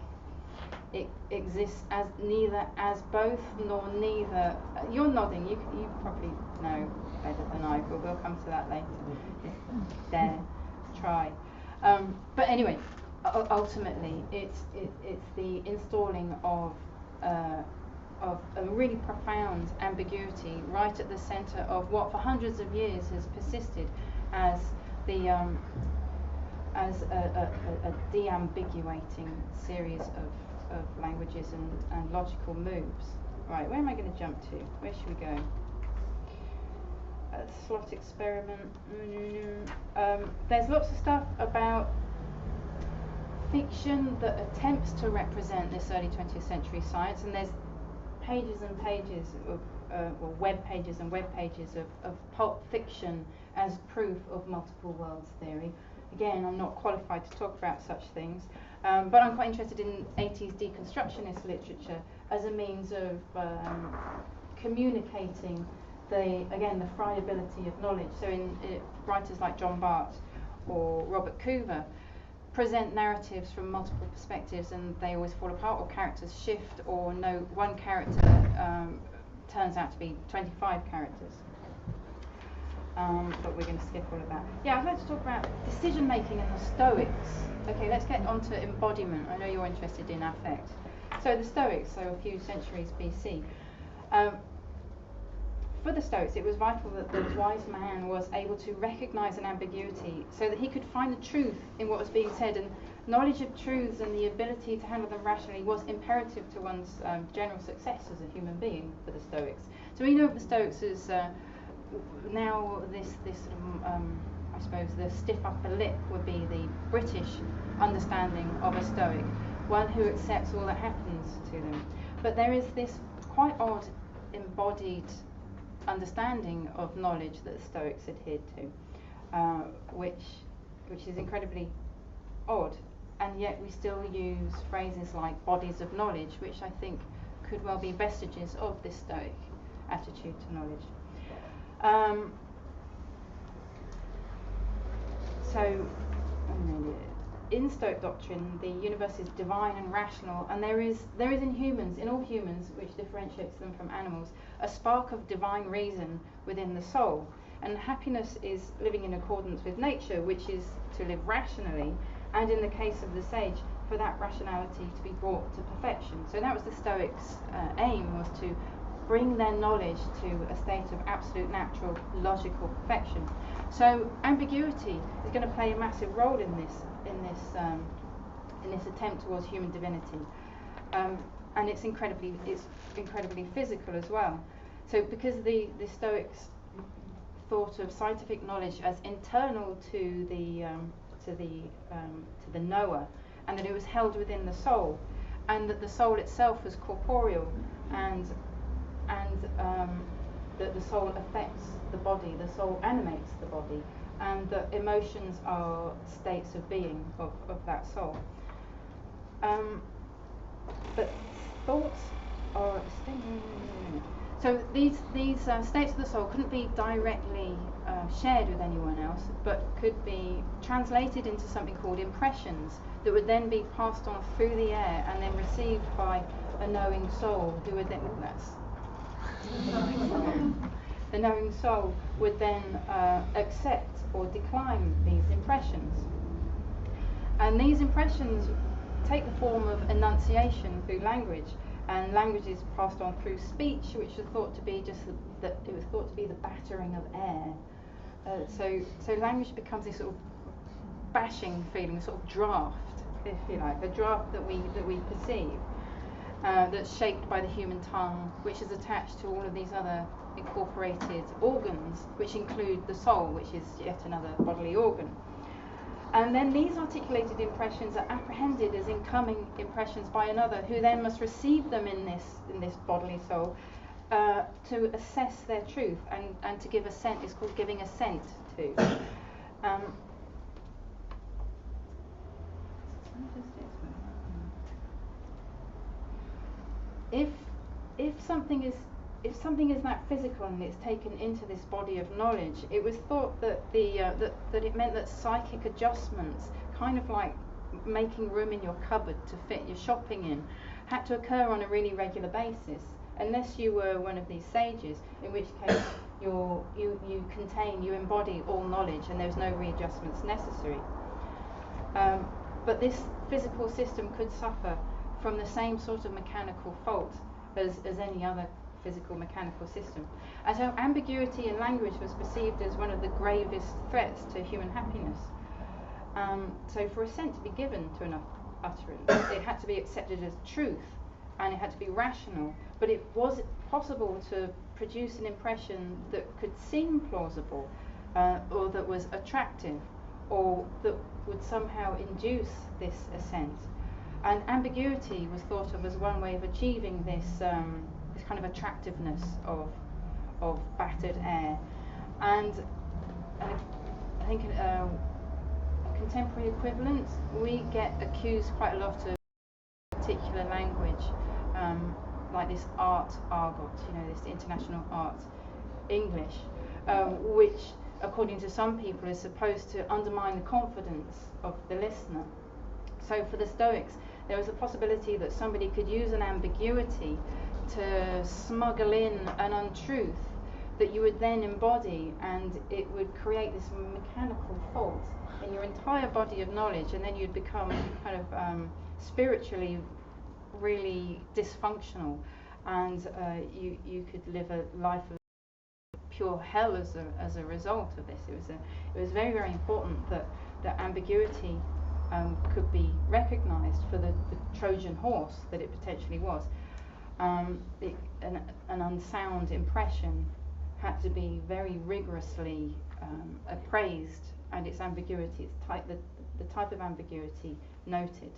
it exists as neither as both nor neither. You're nodding. You probably know better than I, but we'll come to that later. Dare try. But anyway. Ultimately, it's the installing of a really profound ambiguity right at the centre of what for hundreds of years has persisted as a de-ambiguating series of languages and logical moves. Right, where am I going to jump to? Where should we go? Slot experiment. There's lots of stuff about fiction that attempts to represent this early 20th century science, and there's pages and pages of web pages and web pages of pulp fiction as proof of multiple worlds theory. Again, I'm not qualified to talk about such things, but I'm quite interested in 80s deconstructionist literature as a means of communicating the friability of knowledge. So in writers like John Barth or Robert Coover present narratives from multiple perspectives, and they always fall apart, or characters shift, or no one character turns out to be 25 characters. But we're going to skip all of that. Yeah, I'd like to talk about decision making and the Stoics. Okay, let's get on to embodiment. I know you're interested in affect. So the Stoics, so a few centuries BC. For the Stoics, it was vital that the wise man was able to recognize an ambiguity so that he could find the truth in what was being said, and knowledge of truths and the ability to handle them rationally was imperative to one's general success as a human being for the Stoics. So we know of the Stoics as now this sort of, I suppose the stiff upper lip would be the British understanding of a Stoic, one who accepts all that happens to them. But there is this quite odd embodied understanding of knowledge that the Stoics adhered to, which is incredibly odd, and yet we still use phrases like bodies of knowledge, which I think could well be vestiges of this Stoic attitude to knowledge. So in Stoic doctrine, the universe is divine and rational, and there is in humans, in all humans, which differentiates them from animals, a spark of divine reason within the soul. And happiness is living in accordance with nature, which is to live rationally, and in the case of the sage, for that rationality to be brought to perfection. So that was the Stoics' aim, was to bring their knowledge to a state of absolute natural logical perfection. So ambiguity is going to play a massive role in this attempt towards human divinity, and it's incredibly physical as well. So because the Stoics thought of scientific knowledge as internal to the knower, and that it was held within the soul, and that the soul itself was corporeal, and that the soul affects the body, the soul animates the body, and that emotions are states of being of that soul. But thoughts are So these states of the soul couldn't be directly shared with anyone else, but could be translated into something called impressions that would then be passed on through the air and then received by a knowing soul, who would then the knowing soul would then accept or decline these impressions. And these impressions take the form of enunciation through language, and language is passed on through speech, which was thought to be the battering of air. So language becomes this sort of bashing feeling, sort of draft, if you like, a draft that we perceive, that's shaped by the human tongue, which is attached to all of these other incorporated organs, which include the soul, which is yet another bodily organ. And then these articulated impressions are apprehended as incoming impressions by another, who then must receive them in this bodily soul to assess their truth and to give assent. It's called giving assent to. If something is that physical and it's taken into this body of knowledge, it was thought that that it meant that psychic adjustments, kind of like making room in your cupboard to fit your shopping in, had to occur on a really regular basis, unless you were one of these sages, in which case you embody all knowledge and there's no readjustments necessary. But this physical system could suffer from the same sort of mechanical fault as any other physical mechanical system. And so ambiguity in language was perceived as one of the gravest threats to human happiness. So for assent to be given to an utterance, it had to be accepted as truth, and it had to be rational, but it was possible to produce an impression that could seem plausible, or that was attractive, or that would somehow induce this assent. And ambiguity was thought of as one way of achieving this kind of attractiveness of battered air. And I think a contemporary equivalent, we get accused quite a lot of particular language, like this art argot, this international art English, which, according to some people, is supposed to undermine the confidence of the listener. So for the Stoics, there was a possibility that somebody could use an ambiguity to smuggle in an untruth that you would then embody, and it would create this mechanical fault in your entire body of knowledge, and then you'd become kind of spiritually really dysfunctional, and you could live a life of pure hell as a result of this. It was very, very important that ambiguity could be recognised for the Trojan horse that it potentially was. An unsound impression had to be very rigorously appraised, and its ambiguity, the type of ambiguity noted.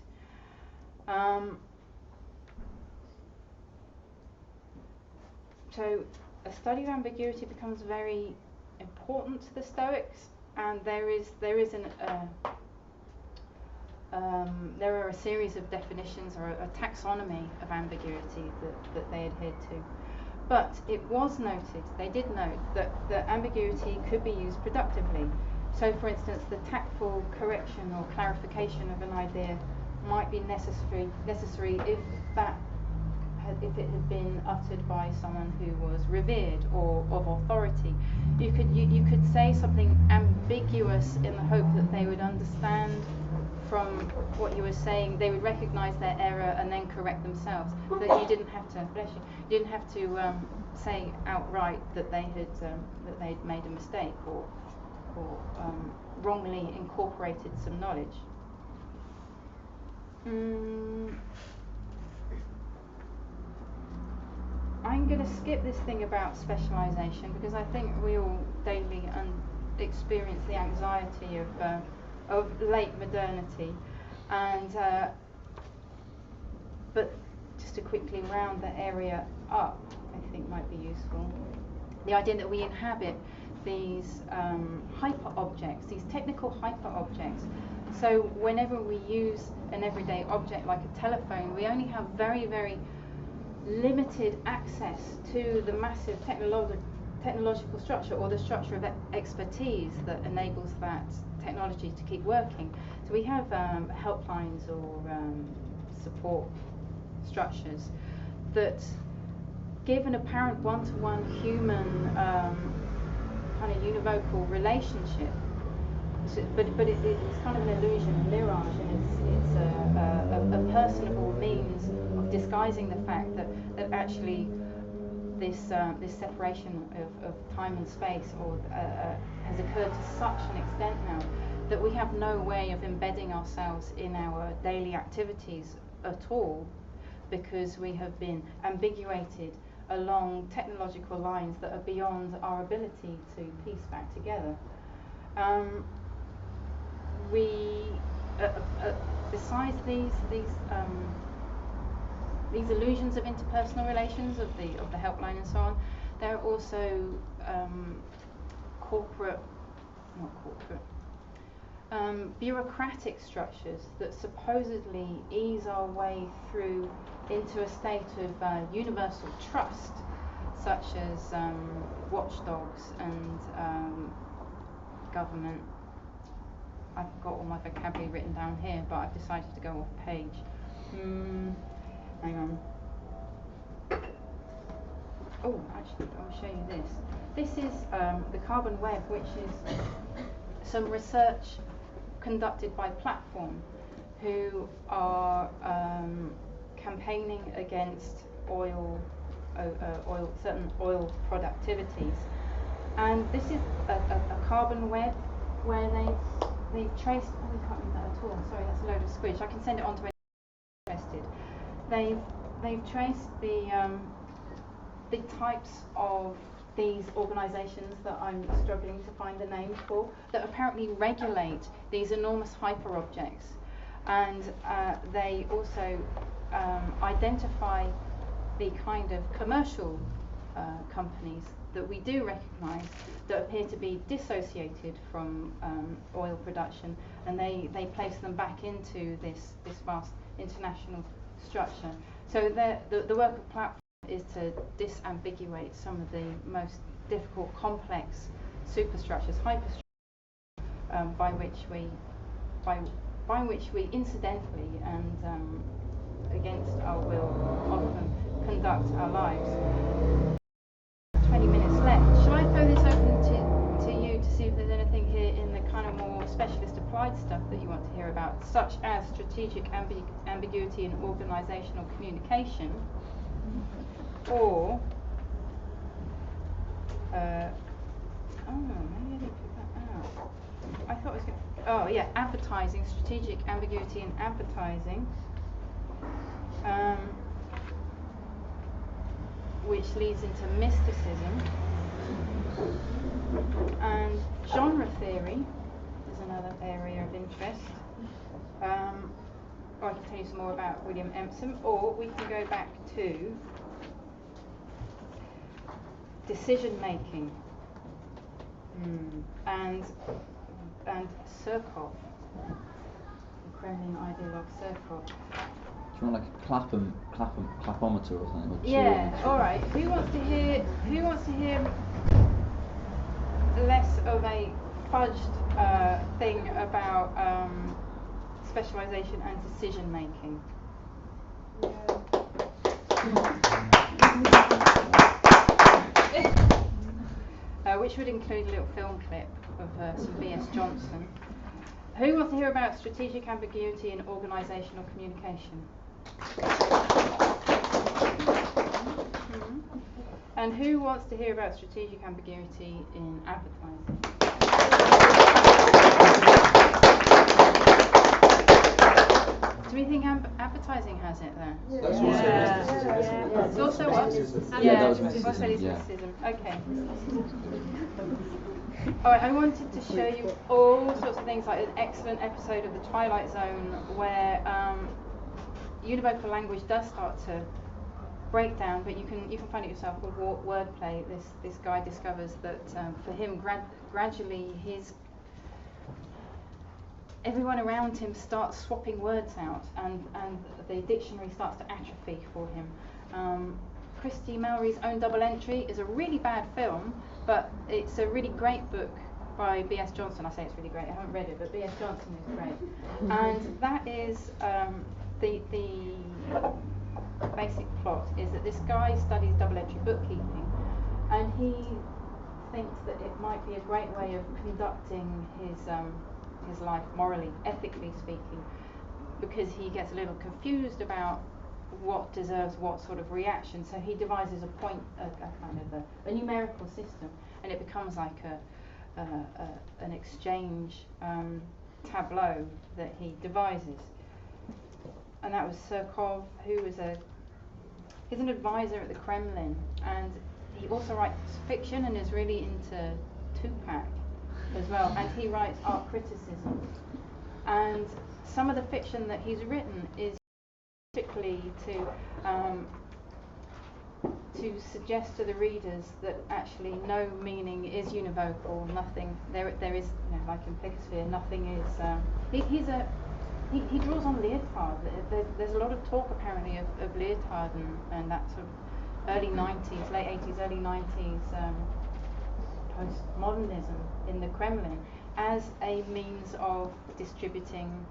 So a study of ambiguity becomes very important to the Stoics, and there are a series of definitions, or a taxonomy of ambiguity that they adhered to. But it was noted, they did note, that ambiguity could be used productively. So, for instance, the tactful correction or clarification of an idea might be necessary if it had been uttered by someone who was revered or of authority. You could say something ambiguous in the hope that they would understand from what you were saying, they would recognise their error and then correct themselves. So that you didn't have to say outright that they had made a mistake or wrongly incorporated some knowledge. I'm going to skip this thing about specialisation, because I think we all daily experience the anxiety of late modernity, and but just to quickly round the area up, I think might be useful. The idea that we inhabit these hyperobjects, these technical hyperobjects. So whenever we use an everyday object like a telephone, we only have very, very limited access to the massive technological structure or the structure of expertise that enables that technology to keep working. So we have helplines or support structures that give an apparent one-to-one human kind of univocal relationship. So, but it's kind of an illusion, a mirage, and it's a personable means of disguising the fact that actually this separation of time and space has occurred to such an extent now that we have no way of embedding ourselves in our daily activities at all, because we have been ambiguated along technological lines that are beyond our ability to piece back together. Besides these illusions of interpersonal relations, of the helpline and so on, there are also bureaucratic structures that supposedly ease our way through into a state of universal trust, such as watchdogs and government. I've got all my vocabulary written down here, but I've decided to go off page. Hang on. Oh, actually, I'll show you this. This is the Carbon Web, which is some research conducted by Platform, who are campaigning against certain oil productivities. And this is a Carbon Web where they've traced. Oh, we can't read that at all. Sorry, that's a load of squidge. I can send it on to anyone interested. They've traced the types of these organisations that I'm struggling to find a name for, that apparently regulate these enormous hyperobjects, and they also identify the kind of commercial companies that we do recognise that appear to be dissociated from oil production, and they place them back into this vast international structure. So the work of Platform is to disambiguate some of the most difficult, complex superstructures, hyperstructures, by which we incidentally and against our will often conduct our lives. 20 minutes left. Shall I throw this open to you to see if there's anything here in the kind of more specialist applied stuff that you want to hear about, such as strategic ambiguity in organisational communication, or maybe I didn't pick that out. I thought it was advertising, strategic ambiguity in advertising, which leads into mysticism, and genre theory is another area of interest. Or I can tell you some more about William Empson, or we can go back to decision making and Surkov, the Kremlin ideologue Surkov. Do you want like a clapometer or something? Or yeah. All right. Who wants to hear less of a fudged thing about specialisation and decision making? Which would include a little film clip of some B.S. Johnson. Who wants to hear about strategic ambiguity in organisational communication? And who wants to hear about strategic ambiguity in advertising? Do we think advertising has it there? Yeah. It's also what? Yeah, that was mysticism. Mysticism. Okay. Alright, I wanted to show you all sorts of things, like an excellent episode of The Twilight Zone where univocal language does start to break down, but you can find it yourself, called wordplay. This guy discovers that for him gradually everyone around him starts swapping words out, and the dictionary starts to atrophy for him, Christy Mallory's Own Double Entry is a really bad film, but it's a really great book by B.S. Johnson. I say it's really great, I haven't read it, but B.S. Johnson is great. And that is the basic plot is that this guy studies double entry bookkeeping, and he thinks that it might be a great way of conducting his life morally, ethically speaking, because he gets a little confused about what deserves what sort of reaction. So he devises a kind of a numerical system, and it becomes like an exchange tableau that he devises. And that was Surkov, who was he's an advisor at the Kremlin, and he also writes fiction and is really into Tupac as well, and he writes art criticism. And some of the fiction that he's written is particularly to suggest to the readers that actually no meaning is univocal, nothing, there is, like Implicasphere, nothing is, he draws on Lyotard. There's a lot of talk apparently of Lyotard and that sort of early 90s, late 80s, early 90s postmodernism in the Kremlin as a means of distributing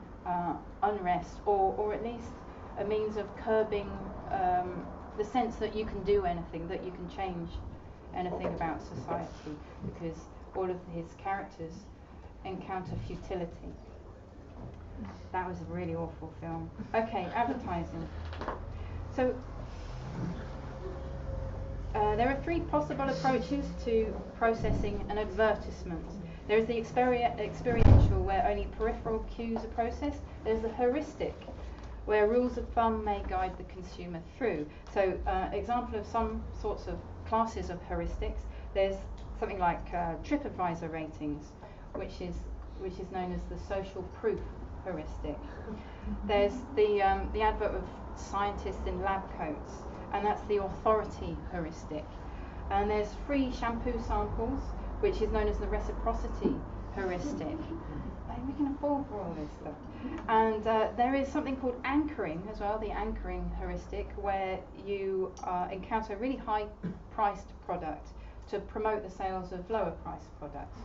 unrest, or at least a means of curbing the sense that you can do anything, that you can change anything about society, because all of his characters encounter futility. That was a really awful film. Okay, advertising. So there are three possible approaches to processing an advertisement. There is the experiential, where only peripheral cues are processed. There's the heuristic, where rules of thumb may guide the consumer through. So example of some sorts of classes of heuristics, there's something like TripAdvisor ratings, which is known as the social proof heuristic. There's the advert of scientists in lab coats, and that's the authority heuristic. And there's free shampoo samples, which is known as the reciprocity heuristic. We can afford for all this stuff. And there is something called anchoring as well, the anchoring heuristic, where you encounter a really high-priced product to promote the sales of lower-priced products.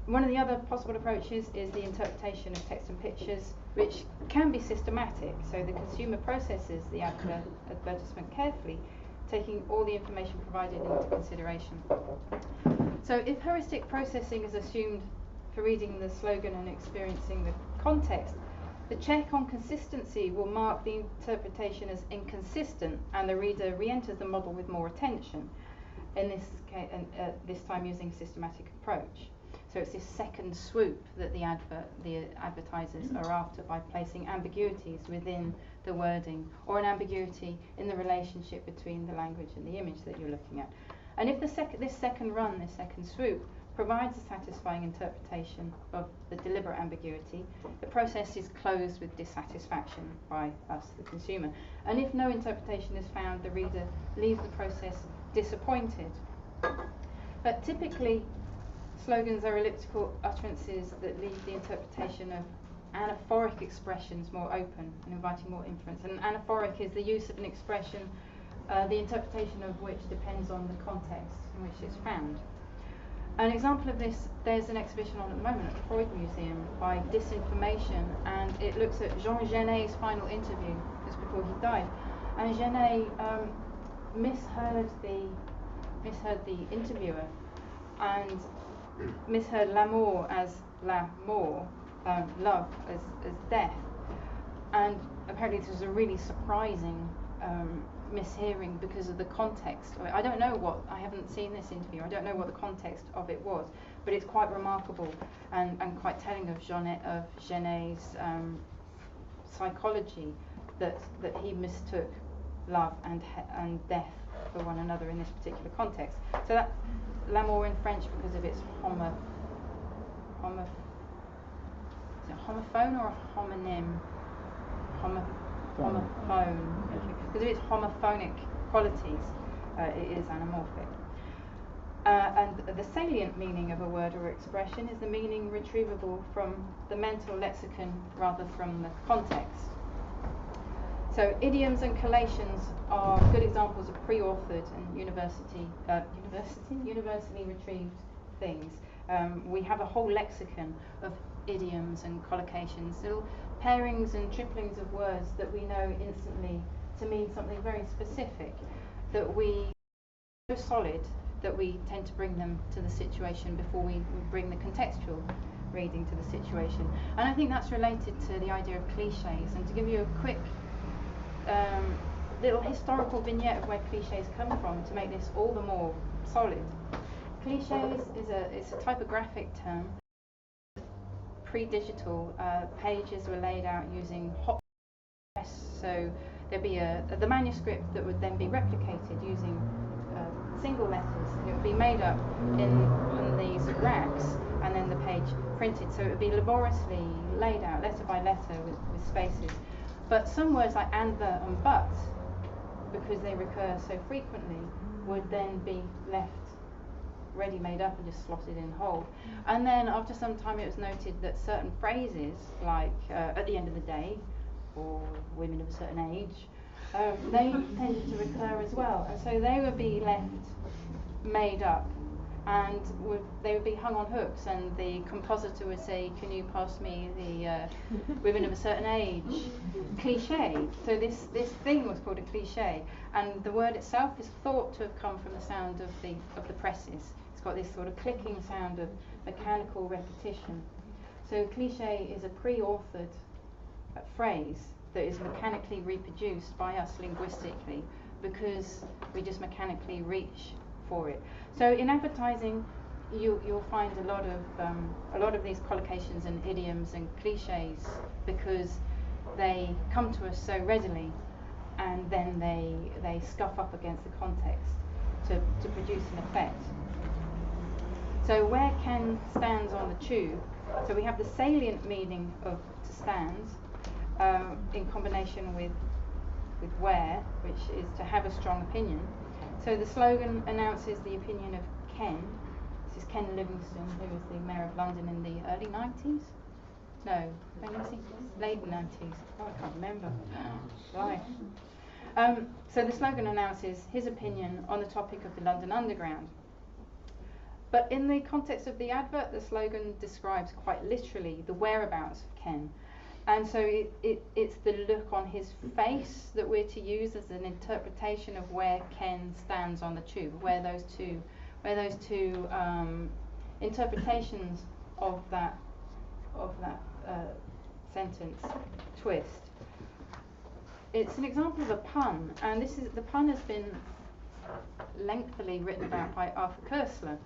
One of the other possible approaches is the interpretation of text and pictures, which can be systematic. So the consumer processes the advertisement carefully, taking all the information provided into consideration. So if heuristic processing is assumed for reading the slogan and experiencing the context, the check on consistency will mark the interpretation as inconsistent, and the reader re-enters the model with more attention, in this case, this time using a systematic approach. So it's this second swoop that the advertisers are after by placing ambiguities within the wording, or an ambiguity in the relationship between the language and the image that you're looking at. And if this second swoop, provides a satisfying interpretation of the deliberate ambiguity, the process is closed with dissatisfaction by us, the consumer. And if no interpretation is found, the reader leaves the process disappointed. But typically, slogans are elliptical utterances that leave the interpretation of anaphoric expressions more open and inviting more inference. And anaphoric is the use of an expression, the interpretation of which depends on the context in which it's found. An example of this, there's an exhibition on at the moment at the Freud Museum by Disinformation, and it looks at Jean Genet's final interview just before he died. And Genet misheard the interviewer and misheard l'amour as l'amour, love as death. And apparently this was a really surprising mishearing because of the context of it. I don't know I haven't seen this interview, I don't know what the context of it was, but it's quite remarkable and quite telling of Genet's psychology, that he mistook love and death for one another in this particular context. So that's l'amour in French because of its is it homophone or a homonym? Homophone. Because of its homophonic qualities, it is anamorphic. And the salient meaning of a word or expression is the meaning retrievable from the mental lexicon rather from the context. So idioms and collations are good examples of pre-authored and universally retrieved things. We have a whole lexicon of idioms and collocations, little pairings and triplings of words that we know instantly to mean something very specific, that we so solid that we tend to bring them to the situation before we bring the contextual reading to the situation. And I think that's related to the idea of cliches. And to give you a quick little historical vignette of where cliches come from to make this all the more solid. Cliches is a typographic term. Pre-digital pages were laid out using hot press, so there'd be the manuscript that would then be replicated using single letters, and it would be made up in these racks, and then the page printed. So it would be laboriously laid out, letter by letter, with spaces. But some words like and, the, and but, because they recur so frequently, would then be left ready made up and just slotted in whole. And then after some time it was noted that certain phrases, like at the end of the day, or women of a certain age, they tended to recur as well, and so they would be left made up, and they would be hung on hooks, and the compositor would say, can you pass me the women of a certain age cliche. So this thing was called a cliche, and the word itself is thought to have come from the sound of the presses. It's got this sort of clicking sound of mechanical repetition. So cliche is a pre-authored phrase that is mechanically reproduced by us linguistically because we just mechanically reach for it. So in advertising, you'll find a lot of these collocations and idioms and cliches because they come to us so readily, and then they scuff up against the context to produce an effect. So where Ken stands on the tube, so we have the salient meaning of to stand in combination with where, which is to have a strong opinion. So the slogan announces the opinion of Ken. This is Ken Livingstone, who was the Mayor of London in the early 90s? No, late 90s. Oh, I can't remember. Right. So the slogan announces his opinion on the topic of the London Underground. But in the context of the advert, the slogan describes quite literally the whereabouts of Ken. And so it's the look on his face that we're to use as an interpretation of where Ken stands on the tube, where those two interpretations of that sentence twist. It's an example of a pun, and the pun has been lengthily written about by Arthur Koestler.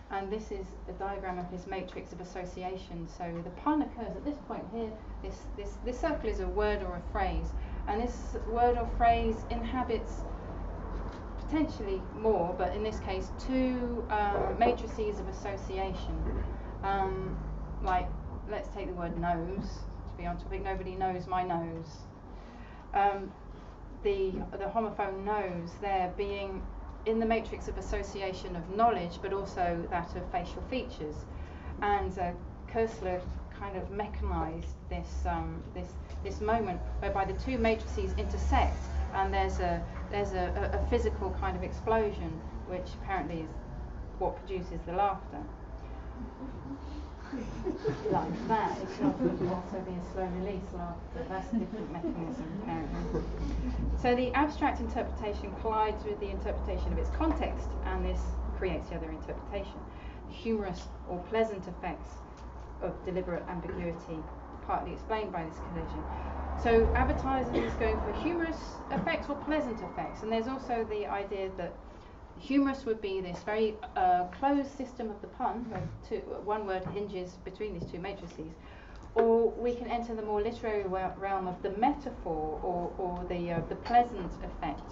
And this is a diagram of his matrix of association. So the pun occurs at this point here. This circle is a word or a phrase, and this word or phrase inhabits potentially more, but in this case two matrices of association. Like, let's take the word nose to be on topic. Nobody knows my nose. The homophone nose there being in the matrix of association of knowledge, but also that of facial features. And Koestler kind of mechanized this moment whereby the two matrices intersect, and there's a physical kind of explosion, which apparently is what produces the laughter. Like that. It can also be a slow release laughter. That's a different mechanism, apparently. So the abstract interpretation collides with the interpretation of its context, and this creates the other interpretation. Humorous or pleasant effects of deliberate ambiguity, partly explained by this collision. So advertising is going for humorous effects or pleasant effects, and there's also the idea that humorous would be this very closed system of the pun, where one word hinges between these two matrices, or we can enter the more literary realm of the metaphor or the pleasant effect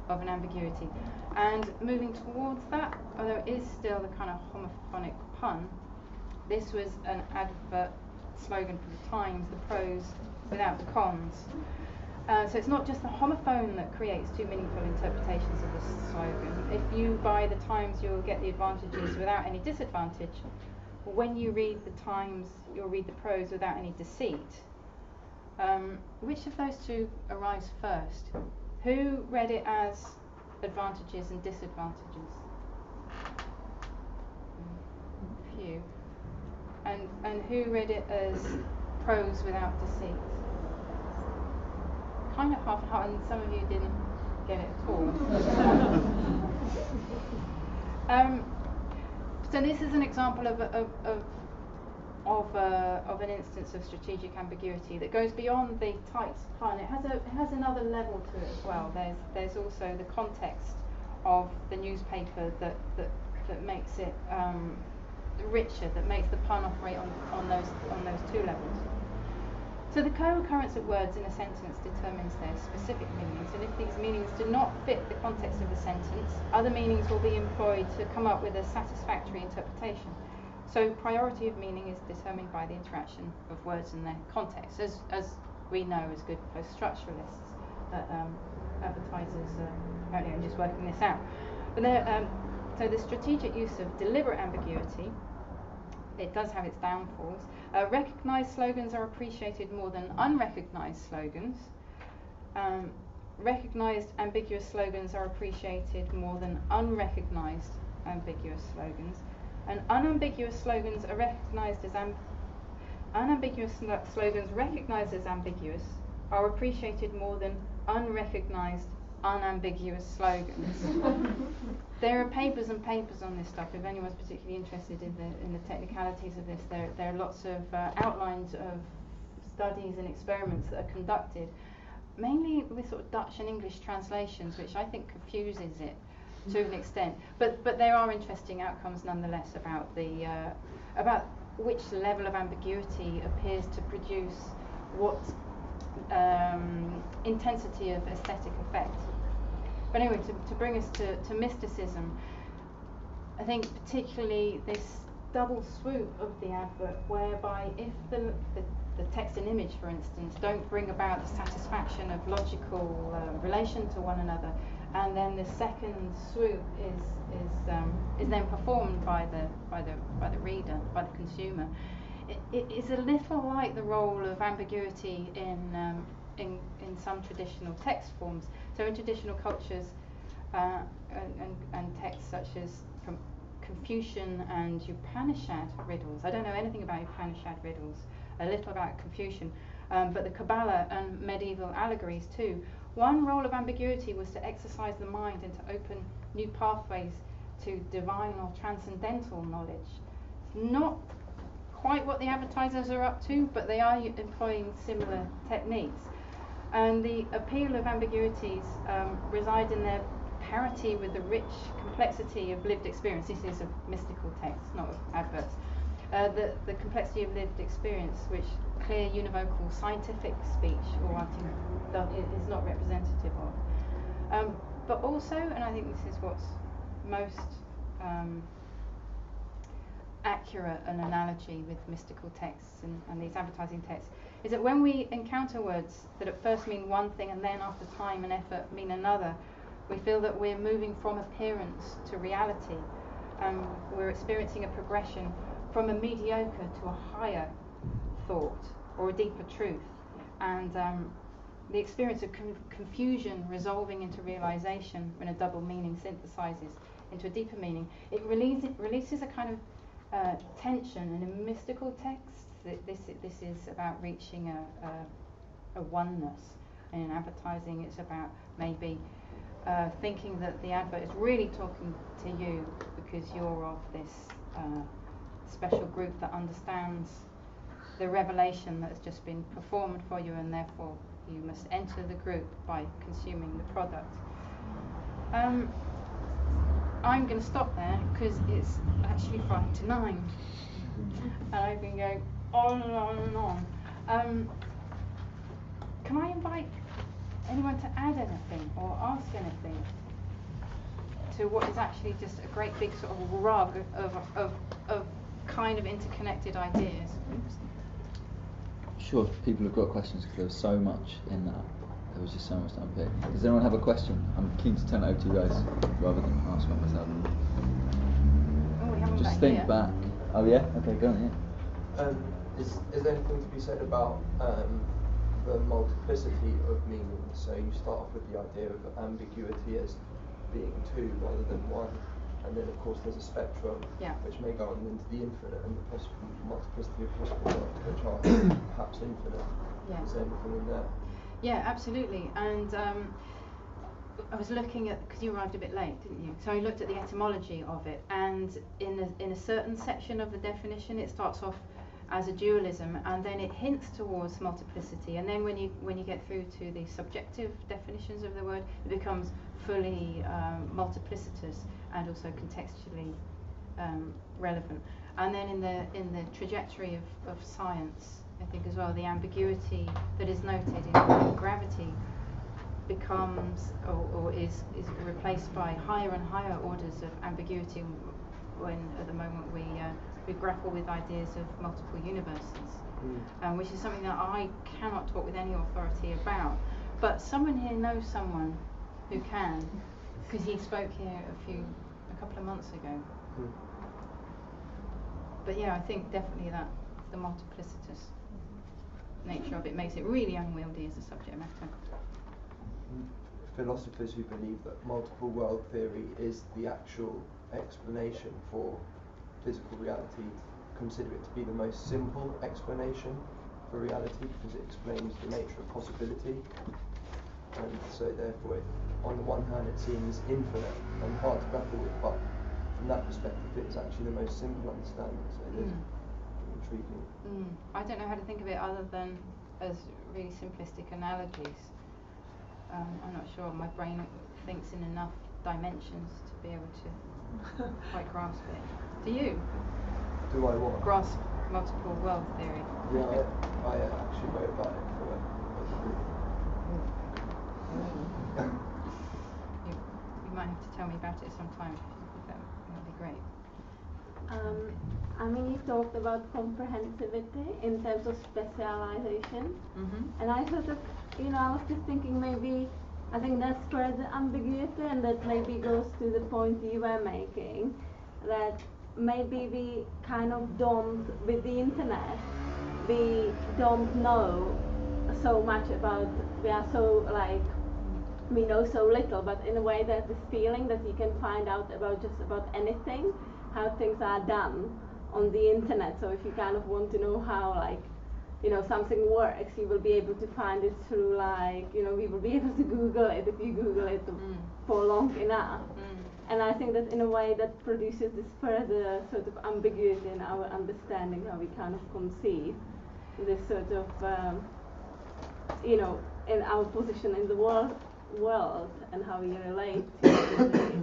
of an ambiguity. And moving towards that, although it is still the kind of homophonic pun, this was an advert slogan for the Times, the pros without the cons. So it's not just the homophone that creates two meaningful interpretations of the slogan. If you buy the Times, you'll get the advantages without any disadvantage. When you read the Times, you'll read the prose without any deceit. Which of those two arrives first? Who read it as advantages and disadvantages? Few. And who read it as prose without deceit? Kind of half and half, and some of you didn't get it at all. So this is an example of an instance of strategic ambiguity that goes beyond the tight supply, and it has another level to it as well. There's also the context of the newspaper that makes it richer, that makes the pun operate on those two levels. So the co-occurrence of words in a sentence determines their specific meanings, and if these meanings do not fit the context of the sentence, other meanings will be employed to come up with a satisfactory interpretation. So priority of meaning is determined by the interaction of words and their context, as we know as good post-structuralists, that advertisers apparently are just working this out. But so the strategic use of deliberate ambiguity, it does have its downfalls. Recognised slogans are appreciated more than unrecognised slogans. Recognised ambiguous slogans are appreciated more than unrecognised ambiguous slogans. And unambiguous slogans are recognised as slogans recognised as ambiguous are appreciated more than unrecognised unambiguous slogans. There are papers and papers on this stuff. If anyone's particularly interested in the technicalities of this, there are lots of outlines of studies and experiments that are conducted, mainly with sort of Dutch and English translations, which I think confuses it to an extent. But there are interesting outcomes nonetheless about about which level of ambiguity appears to produce what intensity of aesthetic effect. But anyway, to bring us to mysticism, I think particularly this double swoop of the advert, whereby if the text and image, for instance, don't bring about the satisfaction of logical relation to one another, and then the second swoop is then performed by the reader, by the consumer. It is a little like the role of ambiguity in some traditional text forms. So in traditional cultures and texts such as from Confucian and Upanishad riddles. I don't know anything about Upanishad riddles, a little about Confucian, but the Kabbalah and medieval allegories too. One role of ambiguity was to exercise the mind and to open new pathways to divine or transcendental knowledge. Not quite what the advertisers are up to, but they are employing similar techniques. And the appeal of ambiguities reside in their parity with the rich complexity of lived experience. This is a mystical text, not of adverts. The complexity of lived experience, which clear univocal scientific speech or writing is not representative of. But also, and I think this is what's most accurate an analogy with mystical texts and these advertising texts, is that when we encounter words that at first mean one thing and then after time and effort mean another, we feel that we're moving from appearance to reality. We're experiencing a progression from a mediocre to a higher thought or a deeper truth. And the experience of confusion resolving into realization when a double meaning synthesizes into a deeper meaning, it releases a kind of tension. And in mystical texts, this is about reaching a oneness. And in advertising, it's about maybe thinking that the advert is really talking to you because you're of this special group that understands the revelation that has just been performed for you, and therefore you must enter the group by consuming the product. I'm going to stop there because it's actually 8:55, and I've been going on and on and on. Can I invite anyone to add anything or ask anything to what is actually just a great big sort of rug of kind of interconnected ideas? Sure, people have got questions because there was so much in that. There was just so much to unpick. Does anyone have a question? I'm keen to turn it over to you guys rather than ask one myself. Oh, we haven't just think back. Oh yeah? Okay, go on, yeah. Is there anything to be said about the multiplicity of meanings. So you start off with the idea of ambiguity as being two rather than one, and then of course there's a spectrum which may go on into the infinite and the possible multiplicity of possible words which are perhaps infinite. Is there anything in there? Yeah, absolutely. And I was looking at, because you arrived a bit late, didn't you? So I looked at the etymology of it, and in a certain section of the definition it starts off as a dualism, and then it hints towards multiplicity, and then when you get through to the subjective definitions of the word, it becomes fully multiplicitous and also contextually relevant. And then in the trajectory of science, I think as well, the ambiguity that is noted in gravity becomes or is replaced by higher and higher orders of ambiguity when at the moment we grapple with ideas of multiple universes, which is something that I cannot talk with any authority about, but someone here knows someone who can, because he spoke here a couple of months ago. But yeah, I think definitely that the multiplicitous nature of it makes it really unwieldy as a subject matter. Philosophers who believe that multiple world theory is the actual explanation for physical reality consider it to be the most simple explanation for reality because it explains the nature of possibility, and so therefore on the one hand it seems infinite and hard to grapple with, but from that perspective it is actually the most simple understanding, so it is intriguing. I don't know how to think of it other than as really simplistic analogies. I'm not sure my brain thinks in enough dimensions to be able to quite grasp it. Do you? Do I what? Grasp multiple world theory? Yeah, I actually wrote about it for a degree. You might have to tell me about it sometime. That would be great. I mean, you talked about comprehensivity in terms of specialization, and I sort of, I was just thinking maybe, I think that's further ambiguity, and that maybe goes to the point you were making, that maybe we kind of don't, with the internet, we don't know so much about, we are so like, we know so little, but in a way there's this feeling that you can find out about just about anything, how things are done on the internet. So if you kind of want to know how, like, something works, you will be able to find it through, like, we will be able to Google it if you Google it for long enough. And I think that in a way that produces this further sort of ambiguity in our understanding, how we kind of conceive this sort of, in our position in the world and how we relate to it.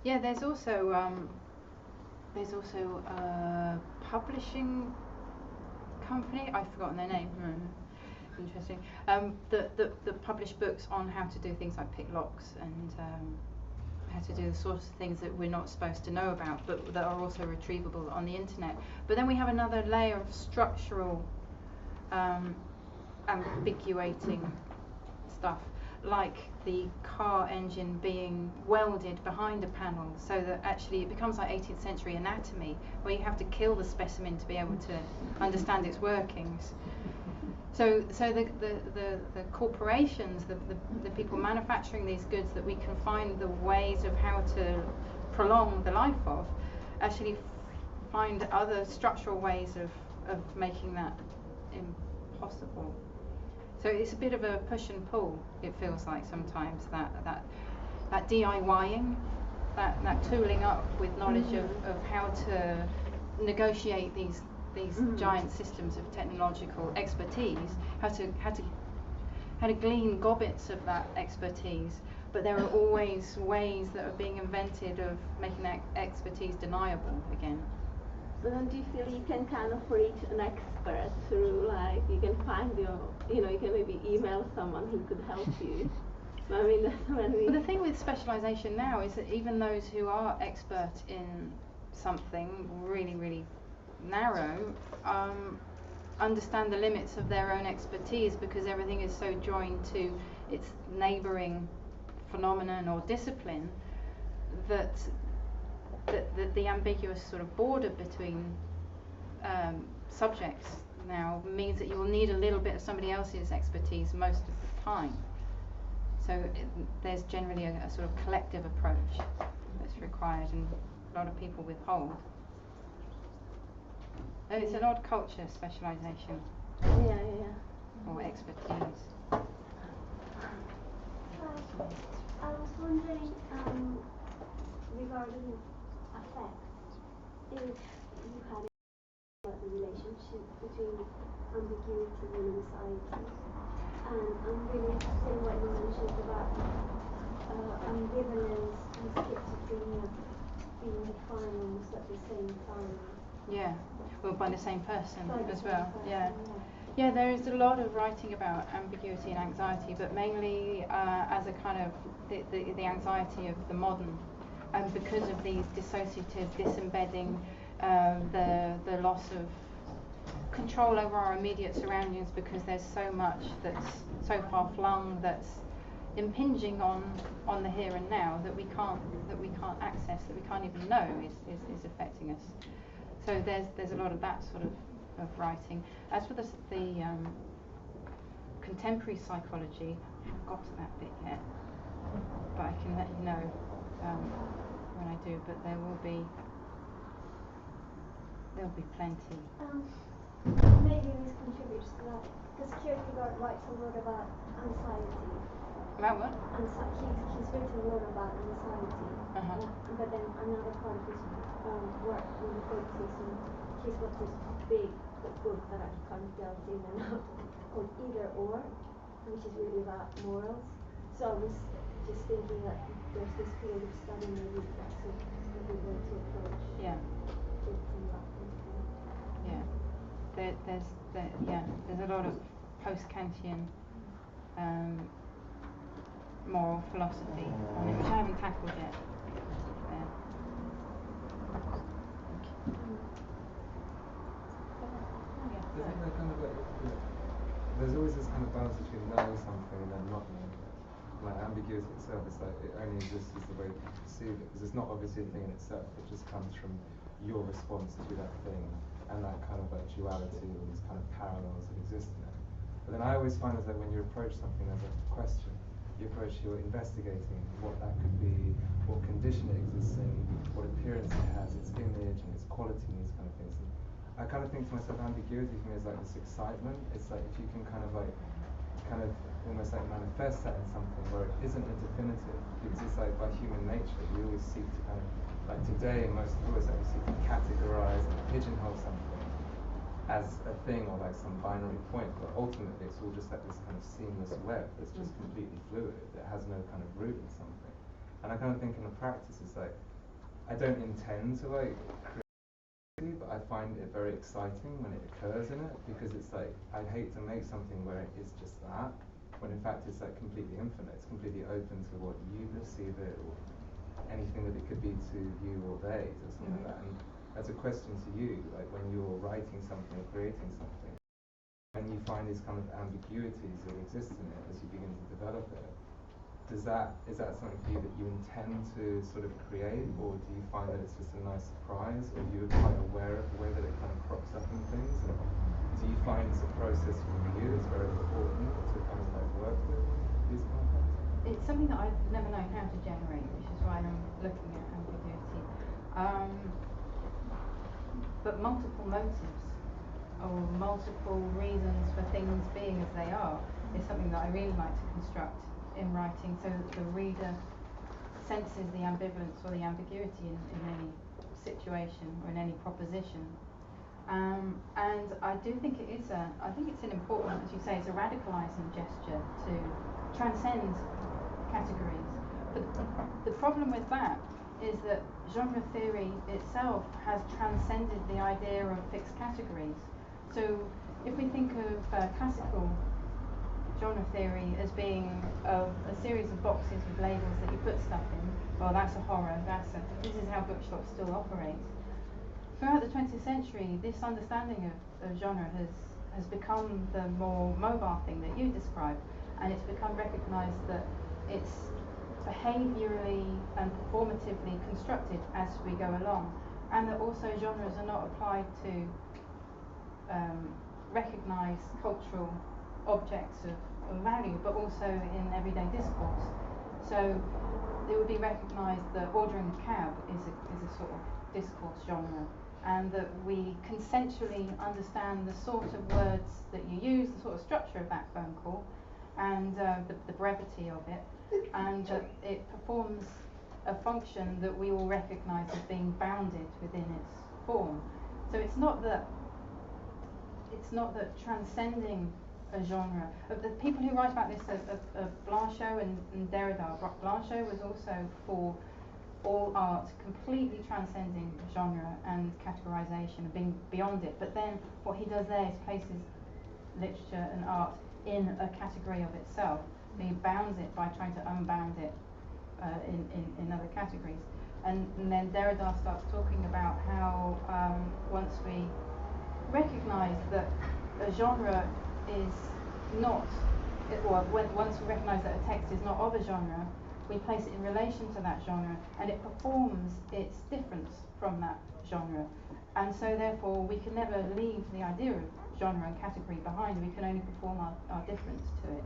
Yeah, there's also a publishing company, I've forgotten their name, interesting, that publish books on how to do things like pick locks and how to do the sorts of things that we're not supposed to know about, but that are also retrievable on the internet. But then we have another layer of structural ambiguating stuff, like the car engine being welded behind a panel, so that actually it becomes like 18th century anatomy, where you have to kill the specimen to be able to understand its workings. So the corporations, the people manufacturing these goods that we can find the ways of how to prolong the life of, actually find other structural ways of making that impossible. So it's a bit of a push and pull, it feels like sometimes, that DIYing, that tooling up with knowledge of how to negotiate these giant systems of technological expertise, how to glean gobbets of that expertise, but there are always ways that are being invented of making that expertise deniable again. But don't you feel you can kind of reach an expert through, like, you can find you can maybe email someone who could help you? I mean, that's when we... But the thing with specialisation now is that even those who are expert in something really, really narrow, understand the limits of their own expertise, because everything is so joined to its neighbouring phenomenon or discipline that the ambiguous sort of border between subjects now means that you will need a little bit of somebody else's expertise most of the time. So there's generally a sort of collective approach that's required, and a lot of people withhold. And it's an odd culture, specialisation. Yeah. Or expertise. I was wondering, regarding affect, if you had about the relationship between ambiguity and anxiety. And I'm really interested in what you mentioned about ambivalence and schizophrenia being defined almost at the same time. Yeah, well, by the same person as well. Yeah. Yeah, there is a lot of writing about ambiguity and anxiety, but mainly as a kind of the anxiety of the modern, and because of these dissociative, disembedding, the loss of control over our immediate surroundings, because there's so much that's so far flung, that's impinging on the here and now, that we can't access, that we can't even know is affecting us. So there's a lot of that sort of writing. As for the contemporary psychology, I haven't got to that bit yet, but I can let you know when I do. But there'll be plenty. Maybe this contributes to that, because Kierkegaard writes a lot about anxiety. About what? He's written a lot about anxiety. But then another part of his work in the 40s, and he's got this big book that I kind of delved in and out called Either Or, which is really about morals. So I was just thinking that there's this field of study, maybe that's a good way to approach it from that point of view. Yeah. There's a lot of post-Kantian moral philosophy on it, which I haven't tackled yet. I think they're kind of like, there's always this kind of balance between knowing something and then not knowing it. Like ambiguity itself is like, it only exists as the way you perceive it, because it's not obviously a thing in itself, it just comes from your response to that thing, and that kind of like duality, or these kind of parallels that exist in it. But then I always find is that when you approach something as a question, you're investigating what that could be, what condition it exists in, what appearance it has, its image and its quality, and these kind of things. And I kind of think to myself, ambiguity for me is like this excitement. It's like if you can kind of almost like manifest that in something where it isn't a definitive, because it's like by human nature, we always seek to kind of, like today, most of us always seek to categorize and pigeonhole something as a thing or like some binary point, but ultimately it's all just like this kind of seamless web that's just completely fluid, that has no kind of root in something. And I kind of think in the practice, it's like, I don't intend to like create, but I find it very exciting when it occurs in it, because it's like, I'd hate to make something where it is just that, when in fact it's like completely infinite, it's completely open to what you perceive it, or anything that it could be to you or they, or something like that. And that's a question to you, like when you're writing something or creating something, when you find these kind of ambiguities that exist in it as you begin to develop it, is that something for you that you intend to sort of create, or do you find that it's just a nice surprise, or you're quite aware of the way that it kind of crops up in things? And do you find it's a process for you that's very important to kind of like work with these kind of things? It's something that I've never known how to generate, which is why I'm looking at ambiguity. But multiple motives or multiple reasons for things being as they are is something that I really like to construct in writing, so that the reader senses the ambivalence or the ambiguity in any situation or in any proposition. And I do think it's an important, as you say, it's a radicalizing gesture to transcend categories. But the problem with that is that genre theory itself has transcended the idea of fixed categories. So if we think of classical genre theory as being a series of boxes with labels that you put stuff in, well, that's a horror, this is how bookshops still operate. Throughout the 20th century, this understanding of genre has become the more mobile thing that you described, and it's become recognised that it's behaviourally and performatively constructed as we go along, and that also genres are not applied to recognise cultural objects of value, but also in everyday discourse. So it would be recognised that ordering a cab is a sort of discourse genre, and that we consensually understand the sort of words that you use, the sort of structure of that phone call, and the brevity of it, and that it performs a function that we all recognise as being bounded within its form. So it's not that transcending a genre. The people who write about this are Blanchot and Derrida. Blanchot was also for all art completely transcending genre and categorization and being beyond it. But then what he does there is places literature and art in a category of itself. He bounds it by trying to unbound it in other categories. And then Derrida starts talking about how once we recognize that a genre is not, once we recognize that a text is not of a genre, we place it in relation to that genre, and it performs its difference from that genre. And so therefore we can never leave the idea of genre and category behind. We can only perform our difference to it.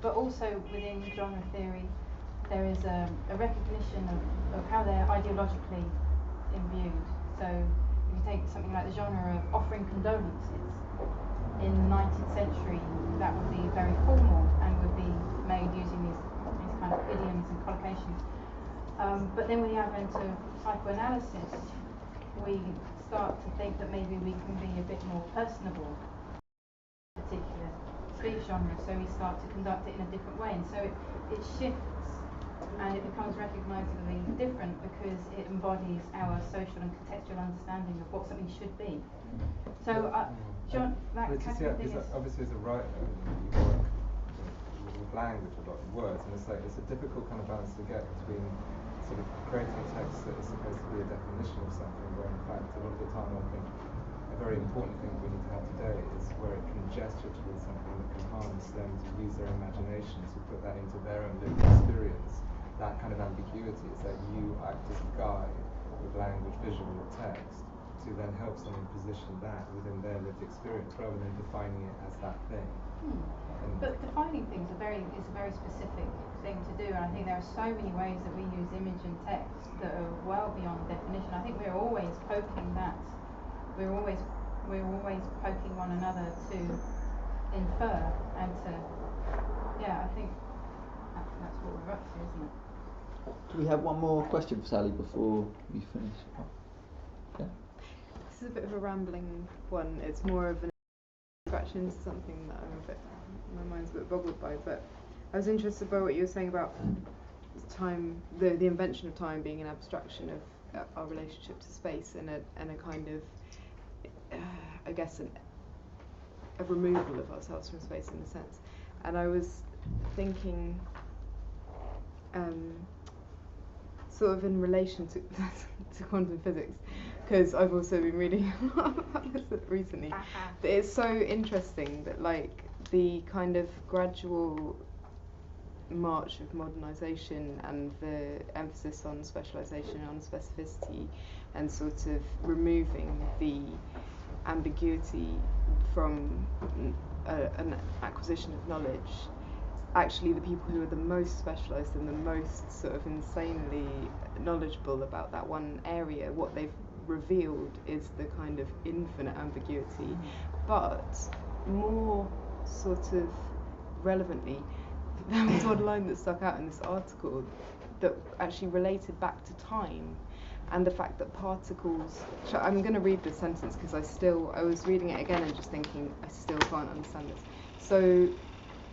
But also within genre theory there is a recognition of how they're ideologically imbued. So if you take something like the genre of offering condolences, in the 19th century that would be very formal and would be made using these kind of idioms and collocations. But then with the advent of psychoanalysis, we start to think that maybe we can be a bit more personable in particular speech genre, so we start to conduct it in a different way, and so it shifts and it becomes recognisably different because it embodies our social and contextual understanding of what something should be. So John, that kind of thing is... Obviously as a writer, you work with language, a lot of words, and it's a difficult kind of balance to get between sort of creating a text that is supposed to be a definition of something, where in fact a lot of the time I think a very important thing we need to have today is where it can gesture towards something that can harness them to use their imagination, to put that into their own lived experience. That kind of ambiguity is that you act as a guide with language, visual, or text to then help someone position that within their lived experience rather than defining it as that thing. But defining things is a very specific thing to do, and I think there are so many ways that we use image and text that are well beyond definition. I think we're always poking that. We're always poking one another to infer and to, I think that's what we're up to, isn't it? Do we have one more question for Sally before we finish? Yeah. This is a bit of a rambling one. It's more of an abstraction, something that my mind's a bit boggled by. But I was interested by what you were saying about time, the invention of time being an abstraction of our relationship to space, and a kind of, I guess, a removal of ourselves from space in a sense. And I was thinking, sort of in relation to quantum physics, because I've also been reading a lot about this recently. But it's so interesting that like the kind of gradual march of modernisation and the emphasis on specialisation, on specificity, and sort of removing the ambiguity from an acquisition of knowledge, actually the people who are the most specialised and the most sort of insanely knowledgeable about that one area, what they've revealed is the kind of infinite ambiguity. But more sort of relevantly, there was one line that stuck out in this article that actually related back to time and the fact that particles... I'm going to read the sentence because I was reading it again and just thinking, I still can't understand this. So,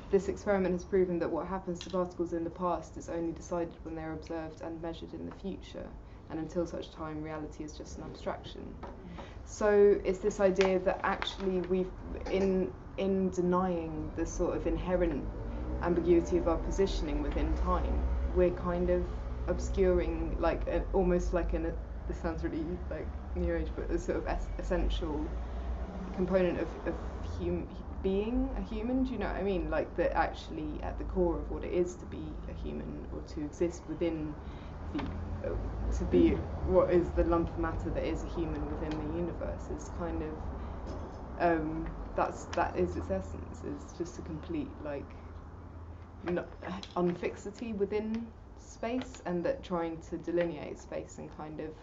this experiment has proven that what happens to particles in the past is only decided when they're observed and measured in the future, and until such time reality is just an abstraction. So it's this idea that actually we've, in denying the sort of inherent ambiguity of our positioning within time, we're kind of obscuring almost like this sounds really like New Age, but a sort of essential component of being a human, do you know what I mean? Like that actually at the core of what it is to be a human, or to exist within to be what is the lump of matter that is a human within the universe, is kind of that is its essence. It's just a complete unfixity within space, and that trying to delineate space and kind of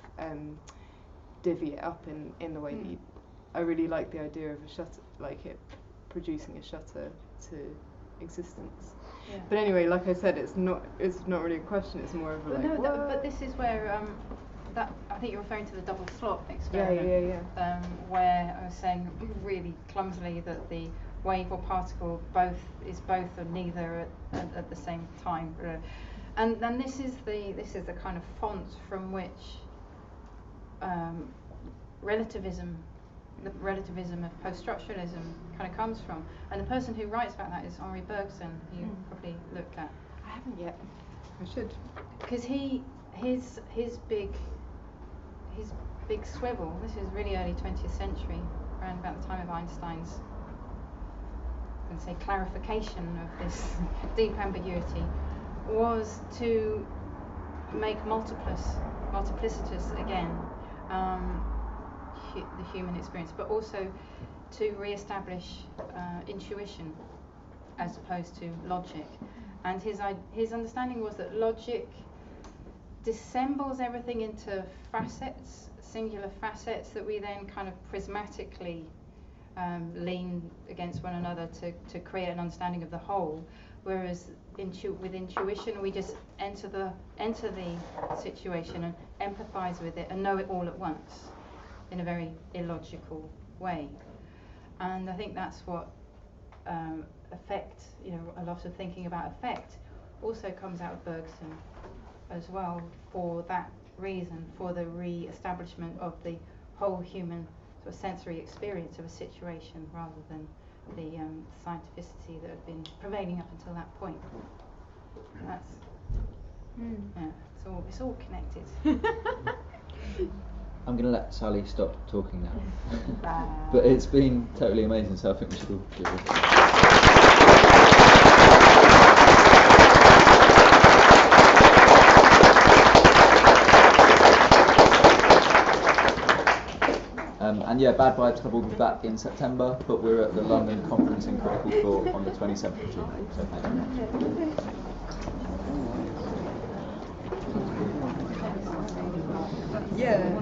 divvy it up in the way that I really like the idea of a shutter, like it producing a shutter to existence. Yeah. But anyway, like I said, it's not really a question. It's more of a but this is where that I think you're referring to the double slot experiment. Yeah. Where I was saying really clumsily that the wave or particle is both or neither at the same time. And then this is the kind of font from which the relativism of post-structuralism kind of comes from. And the person who writes about that is Henri Bergson, who you probably looked at. I haven't yet. I should. Because his big swivel, this is really early 20th century, around about the time of Einstein's, I can say, clarification of this deep ambiguity, was to make multiplicitous again the human experience, but also to re-establish intuition as opposed to logic. And his understanding was that logic dissembles everything into facets, singular facets, that we then kind of prismatically lean against one another to create an understanding of the whole. Whereas with intuition, we just enter the situation and empathise with it and know it all at once in a very illogical way. And I think that's what effect, a lot of thinking about effect also comes out of Bergson as well, for that reason, for the re-establishment of the whole human sort of sensory experience of a situation, rather than the scientificity that had been prevailing up until that point. That's it's all connected. I'm going to let Sally stop talking now. But it's been totally amazing, so I think we should all give and yeah, Bad Vibes Club will be back in September, but we're at the London conference in Critical Thought on the 27th of June. So thank you. Yeah.